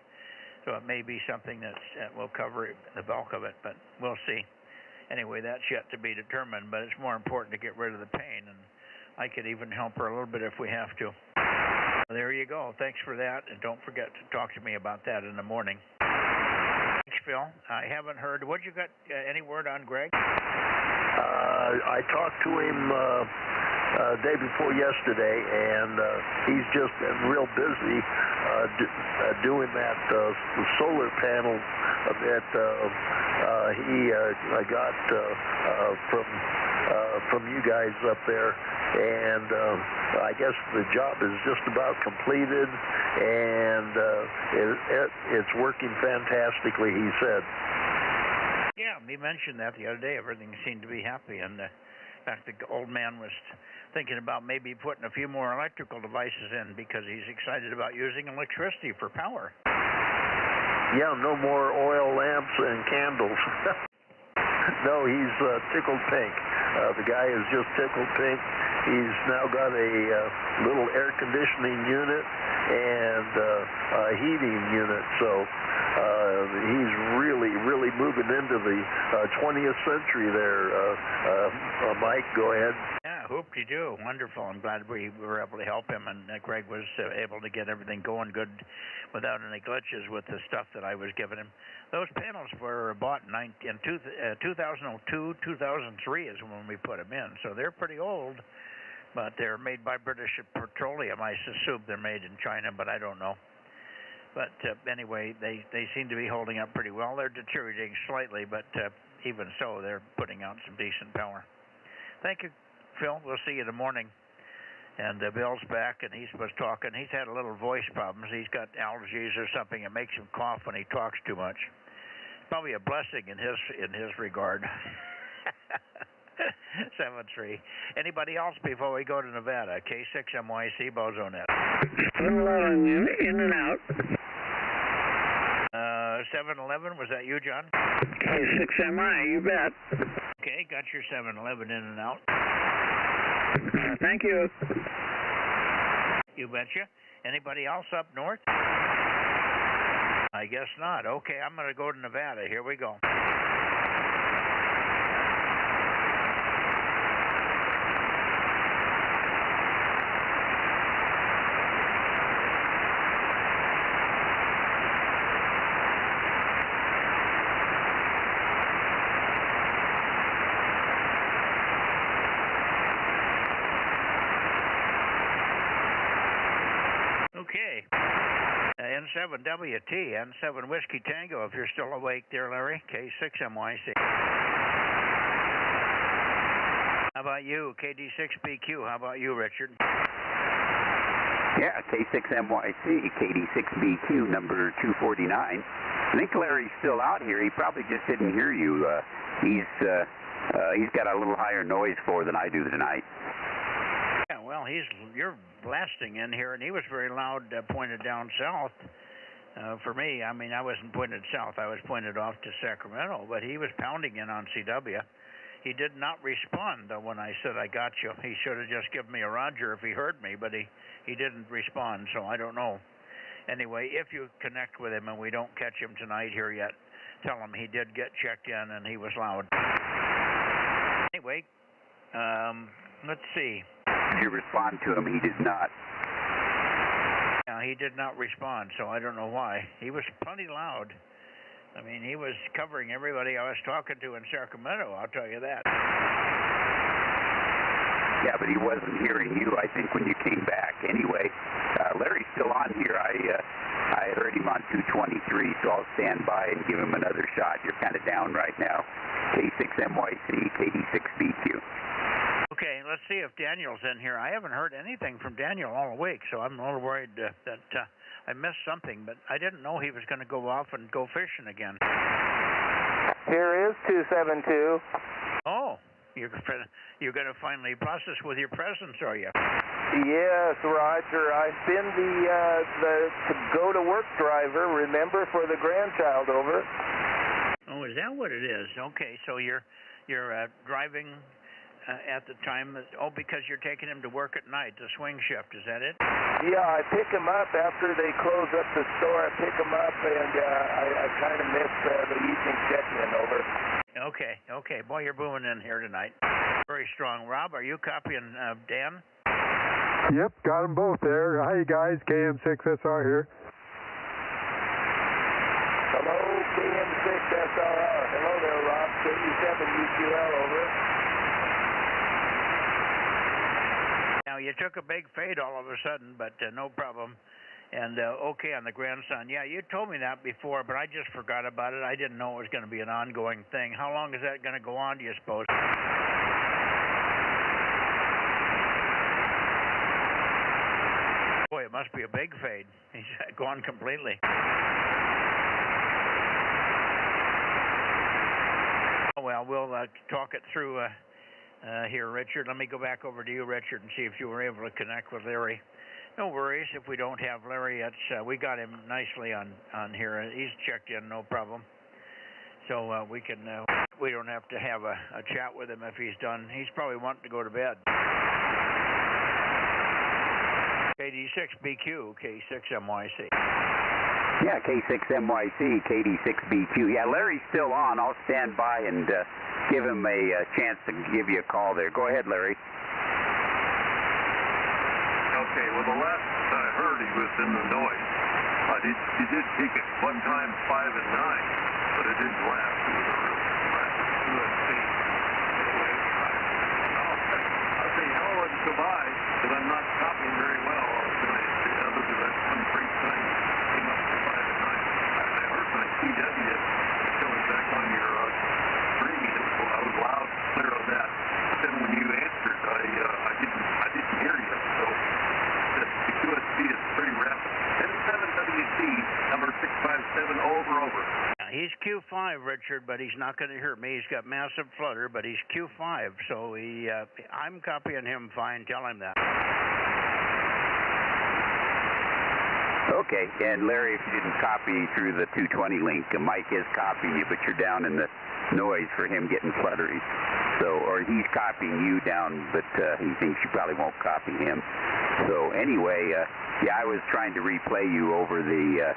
So it may be something that will cover the bulk of it, but we'll see. Anyway, that's yet to be determined, but it's more important to get rid of the pain, and I could even help her a little bit if we have to. There you go. Thanks for that, and don't forget to talk to me about that in the morning. Thanks, Phil. I haven't heard. What you got? Any word on Greg? I talked to him day before yesterday, and he's just been real busy doing that solar panel that I got from you guys up there, and I guess the job is just about completed, and it's working fantastically, he said. he mentioned that the other day. Everything seemed to be happy, and in fact, the old man was thinking about maybe putting a few more electrical devices in because he's excited about using electricity for power. Yeah, no more oil lamps and candles. No, he's tickled pink. The guy is just tickled pink. He's now got a little air conditioning unit and a heating unit, so he's really moving into the 20th century there. Mike, go ahead. Yeah, hoop-de-doo. Wonderful. I'm glad we were able to help him, and Greg was able to get everything going good without any glitches with the stuff that I was giving him. Those panels were bought in 2002, 2003 is when we put them in, so they're pretty old, but they're made by British Petroleum. I assume they're made in China, but I don't know. But anyway, they seem to be holding up pretty well. They're deteriorating slightly, but even so, they're putting out some decent power. Thank you, Phil. We'll see you in the morning. And Bill's back, and he was talking. He's had a little voice problems. He's got allergies or something. It makes him cough when he talks too much. Probably a blessing in his regard. 7-3. Anybody else before we go to Nevada? K6MYC Bozo Net. 711 in and out. 711, was that you, John? K6MI, you bet. Okay, got your 711 in and out. Thank you. You betcha. Anybody else up north? I guess not. Okay, I'm going to go to Nevada. Here we go. Okay. N7WT, N7 Whiskey Tango, if you're still awake there, Larry. K6MYC. How about you? KD6BQ. How about you, Richard? Yeah, K6MYC, KD6BQ, number 249. I think Larry's still out here. He probably just didn't hear you. He's got a little higher noise floor than I do tonight. Yeah, well, you're blasting in here, and he was very loud, pointed down south. For me, I mean, I wasn't pointed south. I was pointed off to Sacramento, but he was pounding in on CW. He did not respond, though, when I said I got you. He should have just given me a Roger if he heard me, but he didn't respond, so I don't know. Anyway, if you connect with him and we don't catch him tonight here yet, tell him he did get checked in and he was loud. Anyway, let's see. Did you respond to him? He did not. Yeah, he did not respond, so I don't know why. He was plenty loud. I mean, he was covering everybody I was talking to in Sacramento, I'll tell you that. Yeah, but he wasn't hearing you, I think, when you came back. Anyway, Larry's still on here. I heard him on 223, so I'll stand by and give him another shot. You're kind of down right now. K6MYC, KD6BQ. Okay, let's see if Daniel's in here. I haven't heard anything from Daniel all week, so I'm a little worried that I missed something, but I didn't know he was going to go off and go fishing again. Here is 272. Oh, you're going to finally process with your presence, are you? Yes, Roger. I've been the go-to-work driver, remember, for the grandchild, over. Oh, is that what it is? Okay, so you're driving at the time, because you're taking him to work at night, the swing shift, is that it? Yeah, I pick him up after they close up the store. I pick him up, and I kind of miss the evening check-in, over. Okay. Boy, you're booming in here tonight. Very strong. Rob, are you copying Dan? Yep, got them both there. Hi, guys. KM6SR here. Hello, KM6SR. Hello there, Rob. KD7UQL, over. Now, you took a big fade all of a sudden, but no problem. And okay on the grandson. Yeah, you told me that before, but I just forgot about it. I didn't know it was going to be an ongoing thing. How long is that going to go on, do you suppose? Boy, it must be a big fade. He's gone completely. Well, we'll talk it through here, Richard. Let me go back over to you, Richard, and see if you were able to connect with Larry. No worries if we don't have Larry. We got him nicely on here. He's checked in, no problem. So we don't have to have a chat with him if he's done. He's probably wanting to go to bed. KD6BQ, K6MYC. Yeah, K6MYC, KD6BQ. Yeah, Larry's still on. I'll stand by and give him a chance to give you a call there. Go ahead, Larry. Okay, well, the last I heard, he was in the noise. He did peak at one time 5 and 9, but it didn't last. It was a real flat QSP. Anyway, I'll say hello and goodbye, because I'm not copying very well tonight. Because that one brief time came up to 5 and 9. I heard my CW coming back on your screen. I was loud and clear on that. But then when you answered, I didn't hear you. So the QSP is pretty rapid. 7WC, number 657, over. He's Q5, Richard, but he's not going to hear me. He's got massive flutter, but he's Q5, so I'm copying him fine. Tell him that. Okay, and Larry, if you didn't copy through the 220 link, Mike is copying you, but you're down in the noise for him getting fluttery. So, or he's copying you down, but he thinks you probably won't copy him. So anyway, yeah, I was trying to replay you over the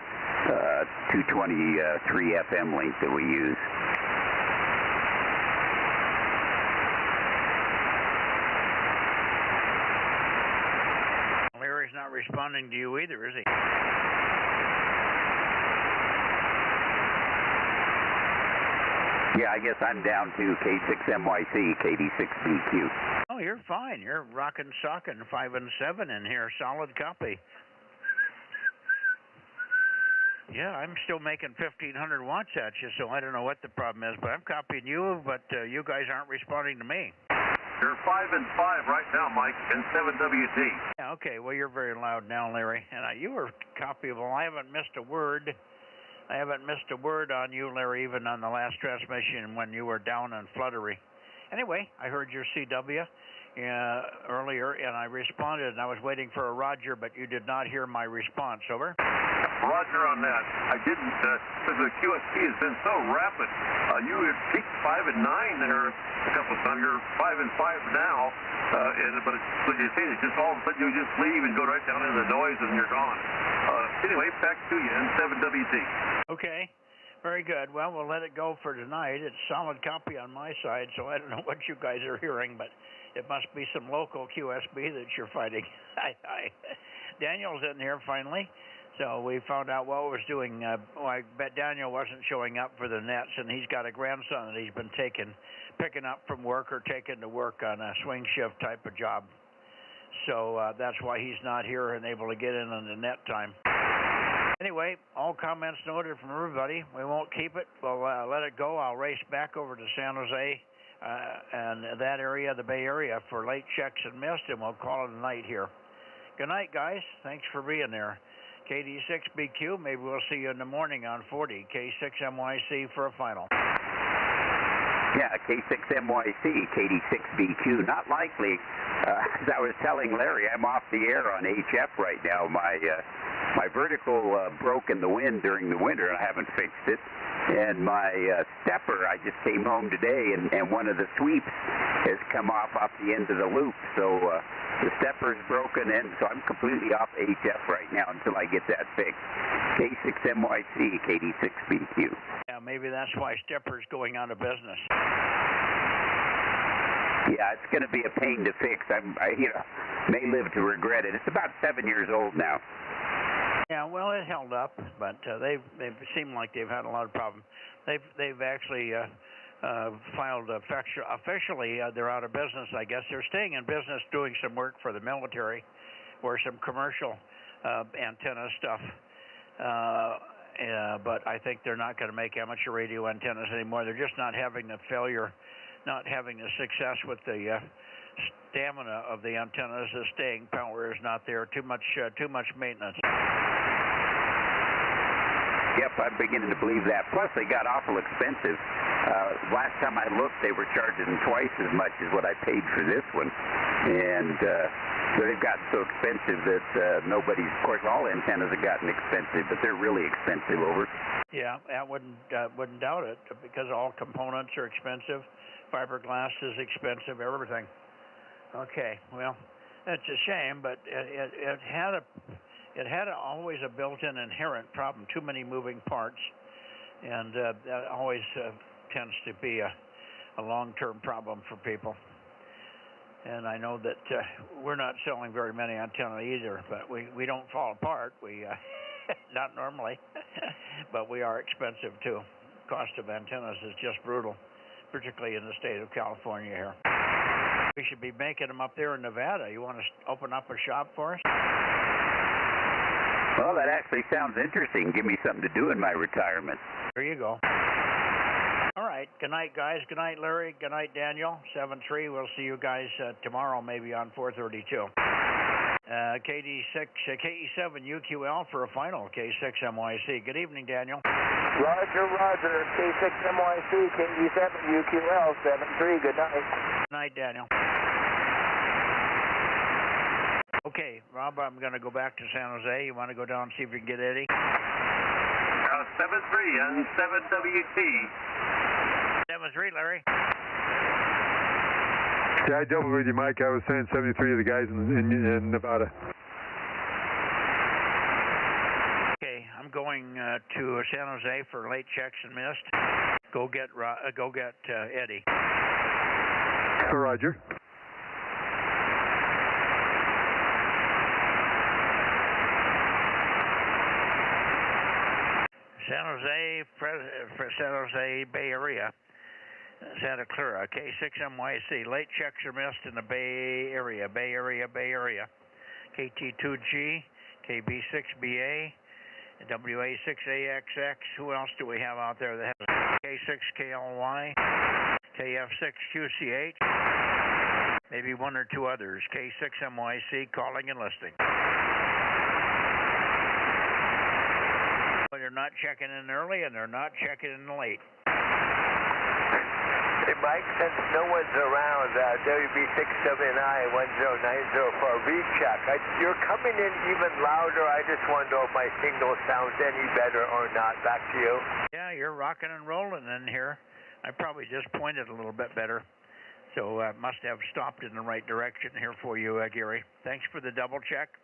223 FM link that we use. Larry's not responding to you either, is he? Yeah, I guess I'm down to K6MYC, KD6BQ. Oh, you're fine. You're rocking, socking 5 and 7 in here. Solid copy. Yeah, I'm still making 1,500 watts at you, so I don't know what the problem is, but I'm copying you, but you guys aren't responding to me. You're 5 and 5 right now, Mike, and 7WD. Yeah, okay, well, you're very loud now, Larry, and you were copyable. I haven't missed a word. I haven't missed a word on you, Larry, even on the last transmission when you were down and fluttery. Anyway, I heard your CW earlier, and I responded, and I was waiting for a Roger, but you did not hear my response. Over. Roger on that. I didn't, because the QSP has been so rapid. You had peaked 5 and 9 there a couple of times. You're 5 and 5 now, but what you say is just all of a sudden you just leave and go right down into the noise and you're gone. Anyway, back to you in 7WD. Okay. Very good. Well, we'll let it go for tonight. It's solid copy on my side, so I don't know what you guys are hearing, but it must be some local QSB that you're fighting. Daniel's in here finally, so we found out what was doing. I bet Daniel wasn't showing up for the nets, and he's got a grandson that he's been picking up from work or taking to work on a swing shift type of job. So that's why he's not here and able to get in on the net time. Anyway, all comments noted from everybody. We won't keep it. We'll let it go. I'll race back over to San Jose and that area, the Bay Area, for late checks and mist, and we'll call it a night here. Good night, guys. Thanks for being there. KD6BQ, maybe we'll see you in the morning on 40. K6MYC for a final. Yeah, K6MYC, KD6BQ. Not likely. As I was telling Larry, I'm off the air on HF right now. My vertical broke in the wind during the winter, and I haven't fixed it. And my stepper, I just came home today, and one of the sweeps has come off the end of the loop. So the stepper's broken, and so I'm completely off HF right now until I get that fixed. K6MYC, KD6BQ. Yeah, maybe that's why stepper's going out of business. Yeah, it's going to be a pain to fix. I may live to regret it. It's about 7 years old now. Yeah, well, it held up, but they've seemed like they've had a lot of problems. They've actually filed officially they're out of business. I guess they're staying in business, doing some work for the military, or some commercial antenna stuff. But I think they're not going to make amateur radio antennas anymore. They're just not having the success with the stamina of the antennas. The staying power is not there. Too much maintenance. Yep, I'm beginning to believe that. Plus, they got awful expensive. Last time I looked, they were charging twice as much as what I paid for this one. And so they've gotten so expensive that nobody's, of course, all antennas have gotten expensive, but they're really expensive over. Yeah, I wouldn't doubt it, because all components are expensive. Fiberglass is expensive, everything. Okay, well, it's a shame, but it had always a built-in inherent problem, too many moving parts, and that always tends to be a long-term problem for people. And I know that we're not selling very many antennas either, but we don't fall apart. We not normally, but we are expensive too. Cost of antennas is just brutal, particularly in the state of California here. We should be making them up there in Nevada. You want to open up a shop for us? Well, that actually sounds interesting. Give me something to do in my retirement. There you go. All right. Good night, guys. Good night, Larry. Good night, Daniel. 7-3. We'll see you guys tomorrow, maybe on 432. KE7 UQL for a final, K6 MYC. Good evening, Daniel. Roger, K6 MYC, KE7 UQL, 7-3. Good night. Good night, Daniel. Okay, Rob, I'm going to go back to San Jose. You want to go down and see if you can get Eddie? 7-3 on 7WT. 7-3, Larry. Yeah, I doubled with you, Mike. I was saying 73 of the guys in Nevada. Okay, I'm going to San Jose for late checks and missed. Go get Eddie. Roger. San Jose Bay Area. Santa Clara, K6 MYC. Late checks are missed in the Bay Area. KT2G, KB6BA, WA6AXX. Who else do we have out there that has K6KLY, KF6QCH? Maybe one or two others. K6 MYC calling and listing. Well, they're not checking in early and they're not checking in late. Hey, Mike, since no one's around, WB6WNI 1090 for a recheck. You're coming in even louder. I just want to know if my signal sounds any better or not. Back to you. Yeah, you're rocking and rolling in here. I probably just pointed a little bit better. So must have stopped in the right direction here for you, Gary. Thanks for the double check.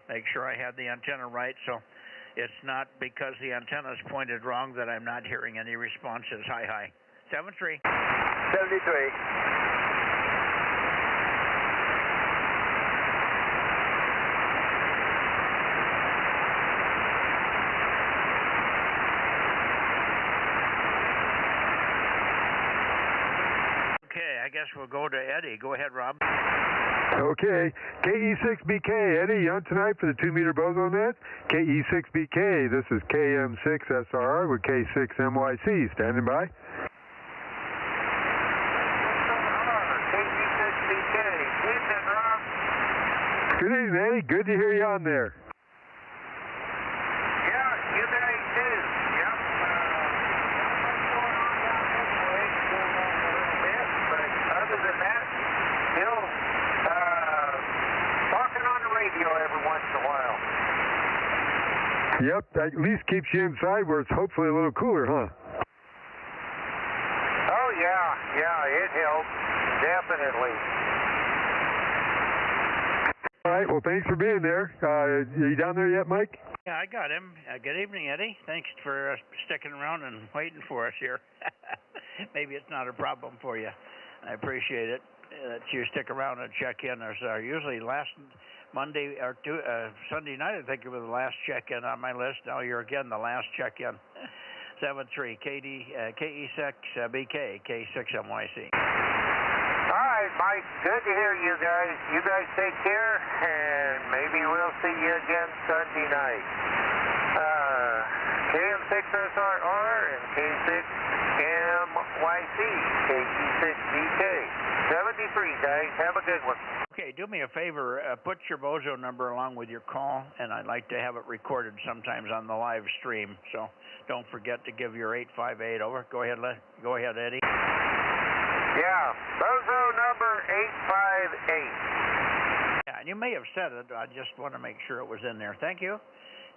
Make sure I had the antenna right. So it's not because the antenna is pointed wrong that I'm not hearing any responses. Hi. 7-3. 73. Okay, I guess we'll go to Eddie. Go ahead, Rob. Okay, KE6BK, Eddie, on tonight for the 2-meter Bozo Net. KE6BK, this is KM6SR with K6MYC, standing by. Good evening, Eddie. Good to hear you on there. Yeah, you guys too. Yep. What's going on down this way? Going on a little bit, but other than that, still talking on the radio every once in a while. Yep, that at least keeps you inside where it's hopefully a little cooler, huh? Oh, yeah, it helps. Definitely. All right, well, thanks for being there. Are you down there yet, Mike? Yeah, I got him. Good evening, Eddie. Thanks for sticking around and waiting for us here. Maybe it's not a problem for you. I appreciate it that you stick around and check in. There's usually last Monday or Sunday night, I think it was the last check-in on my list. Now you're again the last check-in. 7-3, KE6BK, K6MYC. All right, Mike. Good to hear you guys. You guys take care, and maybe we'll see you again Sunday night. KM6SRR and K6MYC, KE6BK. 73, guys. Have a good one. Okay, do me a favor. Put your Bozo number along with your call, and I'd like to have it recorded sometimes on the live stream. So don't forget to give your 858 over. Go ahead, Eddie. Yeah, Bozo number 858. Yeah, and you may have said it. I just want to make sure it was in there. Thank you.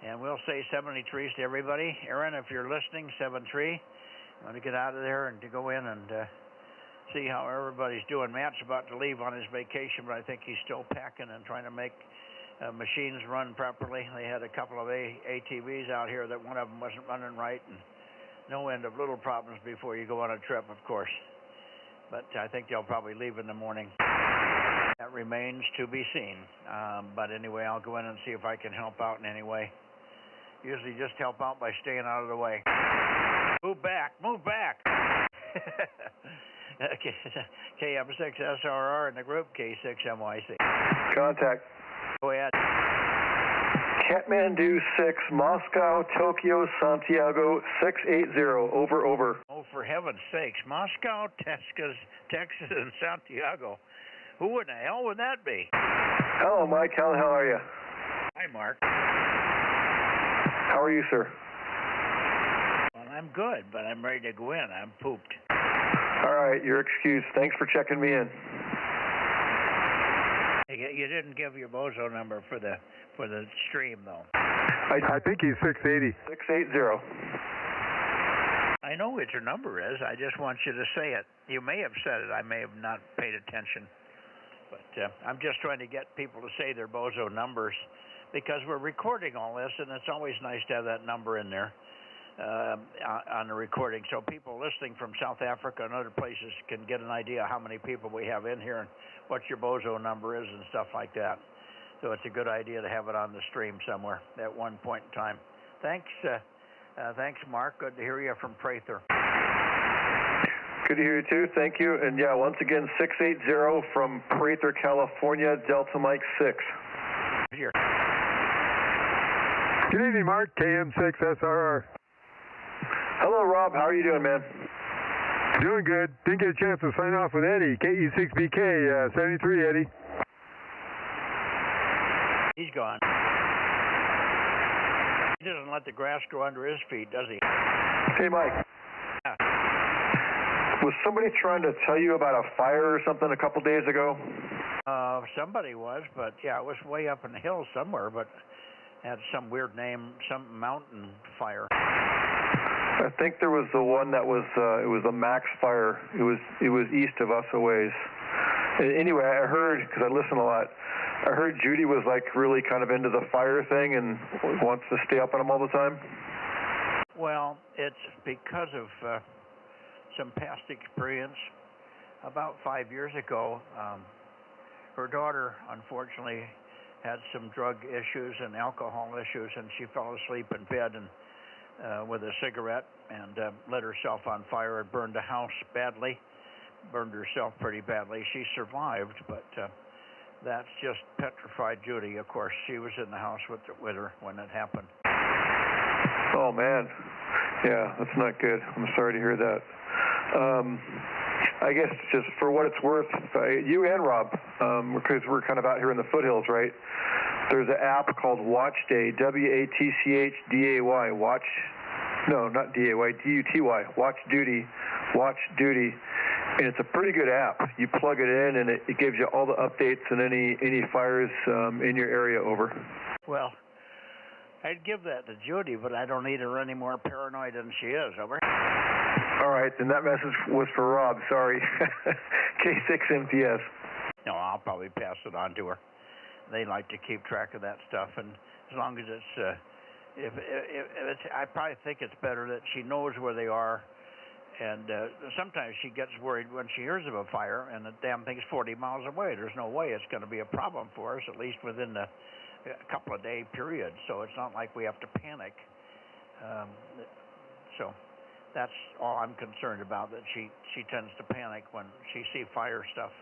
And we'll say 73s to everybody. Aaron, if you're listening, 73. I want to get out of there and to go in and see how everybody's doing. Matt's about to leave on his vacation, but I think he's still packing and trying to make machines run properly. They had a couple of ATVs out here that one of them wasn't running right, and no end of little problems before you go on a trip, of course. But I think they'll probably leave in the morning. That remains to be seen. But anyway, I'll go in and see if I can help out in any way. Usually just help out by staying out of the way. Move back, move back. KM6SRR in the group, K6MYC. Contact. Go ahead. Kathmandu 6, Moscow, Tokyo, Santiago, 680, over. Oh, for heaven's sakes, Moscow, Texas, and Santiago. Who in the hell would that be? Hello, Mike. How the hell are you? Hi, Mark. How are you, sir? Well, I'm good, but I'm ready to go in. I'm pooped. All right, you're excused. Thanks for checking me in. You didn't give your Bozo number for the stream, though. I think he's 680. 680. I know what your number is. I just want you to say it. You may have said it. I may have not paid attention. But I'm just trying to get people to say their Bozo numbers because we're recording all this, and it's always nice to have that number in there on the recording so people listening from South Africa and other places can get an idea how many people we have in here and what your Bozo number is and stuff like that. So it's a good idea to have it on the stream somewhere at one point in time. Thanks, Mark. Good to hear you from Prather. Good to hear you, too. Thank you. And, yeah, once again, 680 from Prather, California, Delta Mike 6. Here. Good evening, Mark. KM6SRR. Hello, Rob. How are you doing, man? Doing good. Didn't get a chance to sign off with Eddie. KE6BK, 73, Eddie. He's gone. He doesn't let the grass grow under his feet, does he? Hey, Mike. Yeah. Was somebody trying to tell you about a fire or something a couple days ago? Somebody was, but yeah, it was way up in the hills somewhere, but had some weird name, some mountain fire. I think there was the one that was, it was a Max fire. It was east of us a ways. Anyway, I heard, because I listen a lot, I heard Judy was like really kind of into the fire thing and wants to stay up on them all the time. Well, it's because of some past experience. About 5 years ago, her daughter, unfortunately, had some drug issues and alcohol issues, and she fell asleep in bed and with a cigarette and lit herself on fire and burned the house badly, burned herself pretty badly. She survived, but that's just petrified Judy. Of course, she was in the house with her when it happened. Oh, man. Yeah, that's not good. I'm sorry to hear that. I guess just for what it's worth, you and Rob, because we're kind of out here in the foothills, right? There's an app called Watch Day, WATCHDAY, Watch, no, not D-A-Y, D-U-T-Y, Watch Duty, and it's a pretty good app. You plug it in, and it gives you all the updates and any fires in your area, over. Well, I'd give that to Judy, but I don't need her any more paranoid than she is, over. All right, then that message was for Rob, sorry. K6MTS. No, I'll probably pass it on to her. They like to keep track of that stuff, and as long as it's, if it's, I probably think it's better that she knows where they are, and sometimes she gets worried when she hears of a fire, and the damn thing's 40 miles away. There's no way it's going to be a problem for us, at least within a couple of day period, so it's not like we have to panic. So that's all I'm concerned about, that she tends to panic when she sees fire stuff.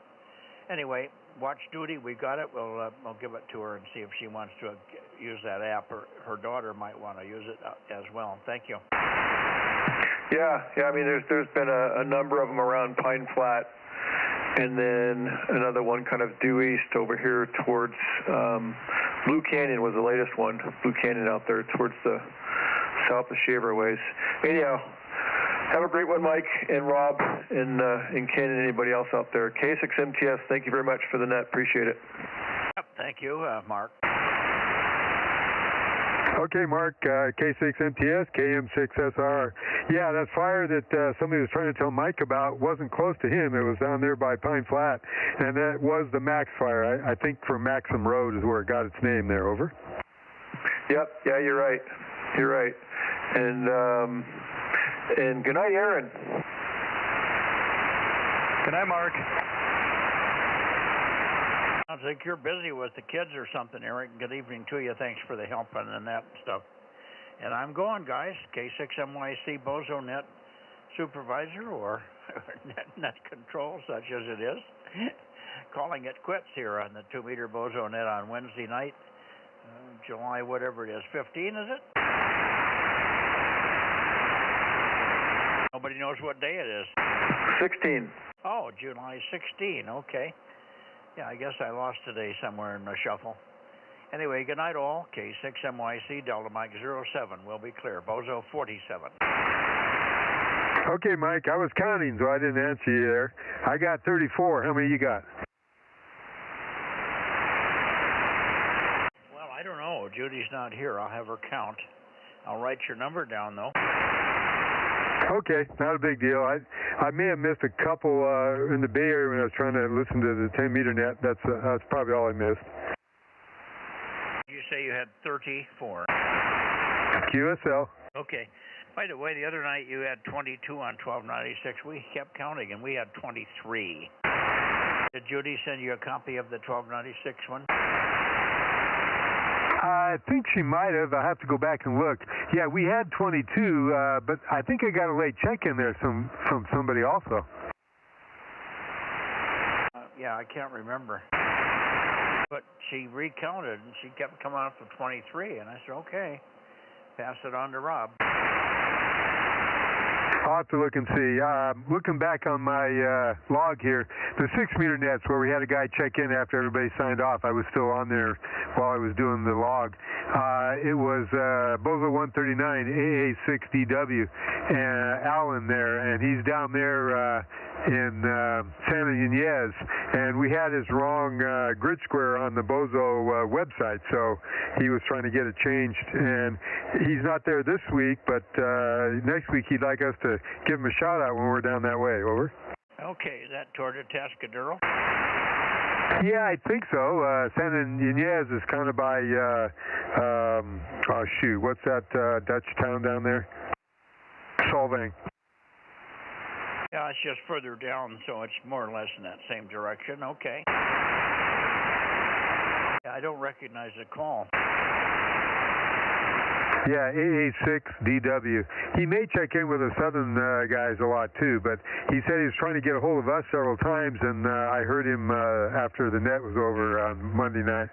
Anyway, Watch Duty, we got it. We'll give it to her and see if she wants to use that app, or her daughter might want to use it as well. Thank you. Yeah. I mean, there's been a number of them around Pine Flat, and then another one kind of due east over here towards Blue Canyon was the latest one. Blue Canyon out there towards the south of Shaver ways. Anyhow, have a great one, Mike and Rob and Ken and anybody else out there. K6MTS, thank you very much for the net. Appreciate it. Yep, thank you, Mark. Okay, Mark, K6MTS, KM6SR. Yeah, that fire that somebody was trying to tell Mike about wasn't close to him. It was down there by Pine Flat, and that was the Max fire. I think from Maxim Road is where it got its name there. Over. Yep, yeah, you're right. You're right. And good night, Aaron. Good night, Mark. Sounds like you're busy with the kids or something, Eric. Good evening to you. Thanks for the help on the net stuff. And I'm going, guys. K6MYC Bozo Net Supervisor or net control, such as it is. Calling it quits here on the 2-meter Bozo Net on Wednesday night, July whatever it is. 15, is it? Nobody knows what day it is. 16. Oh, July 16. Okay. Yeah, I guess I lost today somewhere in the shuffle. Anyway, good night all. K6MYC, Delta Mike 07. We'll be clear. Bozo 47. Okay, Mike, I was counting, so I didn't answer you there. I got 34. How many you got? Well, I don't know. Judy's not here. I'll have her count. I'll write your number down, though. Okay, not a big deal. I may have missed a couple in the Bay Area when I was trying to listen to the 10-meter net. That's probably all I missed. You say you had 34. QSL. Okay. By the way, the other night you had 22 on 1296. We kept counting, and we had 23. Did Judy send you a copy of the 1296 one? I think she might have. I have to go back and look. Yeah, we had 22, but I think I got a late check in there from somebody also. Yeah, I can't remember. But she recounted, and she kept coming up with 23, and I said, okay, pass it on to Rob. I'll have to look and see. Looking back on my log here, the 6-meter nets where we had a guy check in after everybody signed off, I was still on there while I was doing the log. It was Bozo 139, AA6DW, Alan there, and he's down there in Santa Ynez, and we had his wrong grid square on the Bozo website, so he was trying to get it changed, and he's not there this week, but next week he'd like us to give him a shout out when we're down that way. Over. Okay, is that toward Atascadero? Yeah, I think so. Santa Ynez is kind of by oh shoot, what's that Dutch town down there? Solvang. Yeah, it's just further down, so it's more or less in that same direction. Okay. Yeah, I don't recognize the call. Yeah, AA6DW. He may check in with the Southern guys a lot too, but he said he was trying to get a hold of us several times, and I heard him after the net was over on Monday night.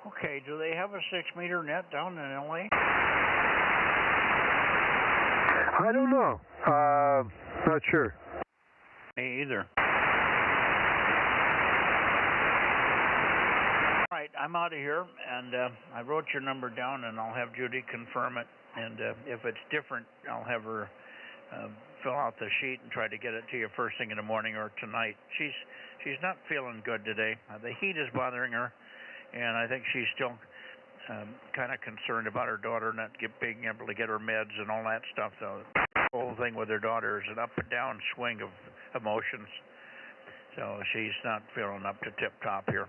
Okay, do they have a 6-meter net down in LA? I don't know. Not sure. Me either. All right, I'm out of here, and I wrote your number down, and I'll have Judy confirm it. And if it's different, I'll have her fill out the sheet and try to get it to you first thing in the morning or tonight. She's not feeling good today. The heat is bothering her, and I think she's still kind of concerned about her daughter not being able to get her meds and all that stuff. So the whole thing with her daughter is an up and down swing of emotions. So she's not feeling up to tip top here.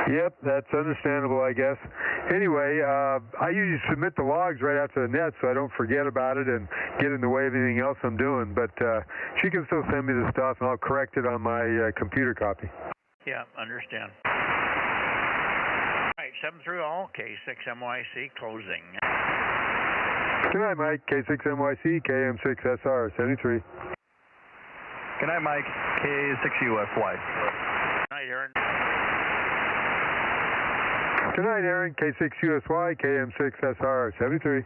Yep, that's understandable, I guess. Anyway, I usually submit the logs right after the net so I don't forget about it and get in the way of anything else I'm doing. But she can still send me the stuff, and I'll correct it on my computer copy. Yeah, understand. All right, 7-3 all, K6MYC closing. Good night, Mike. K6MYC, KM6SR, 73. Good night, Mike. K6USY. Good night, Aaron. Good night, Aaron. K6USY, KM6SR, 73.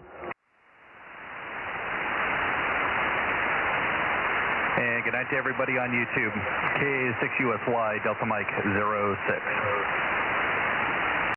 And good night to everybody on YouTube. K6USY, Delta Mike 06.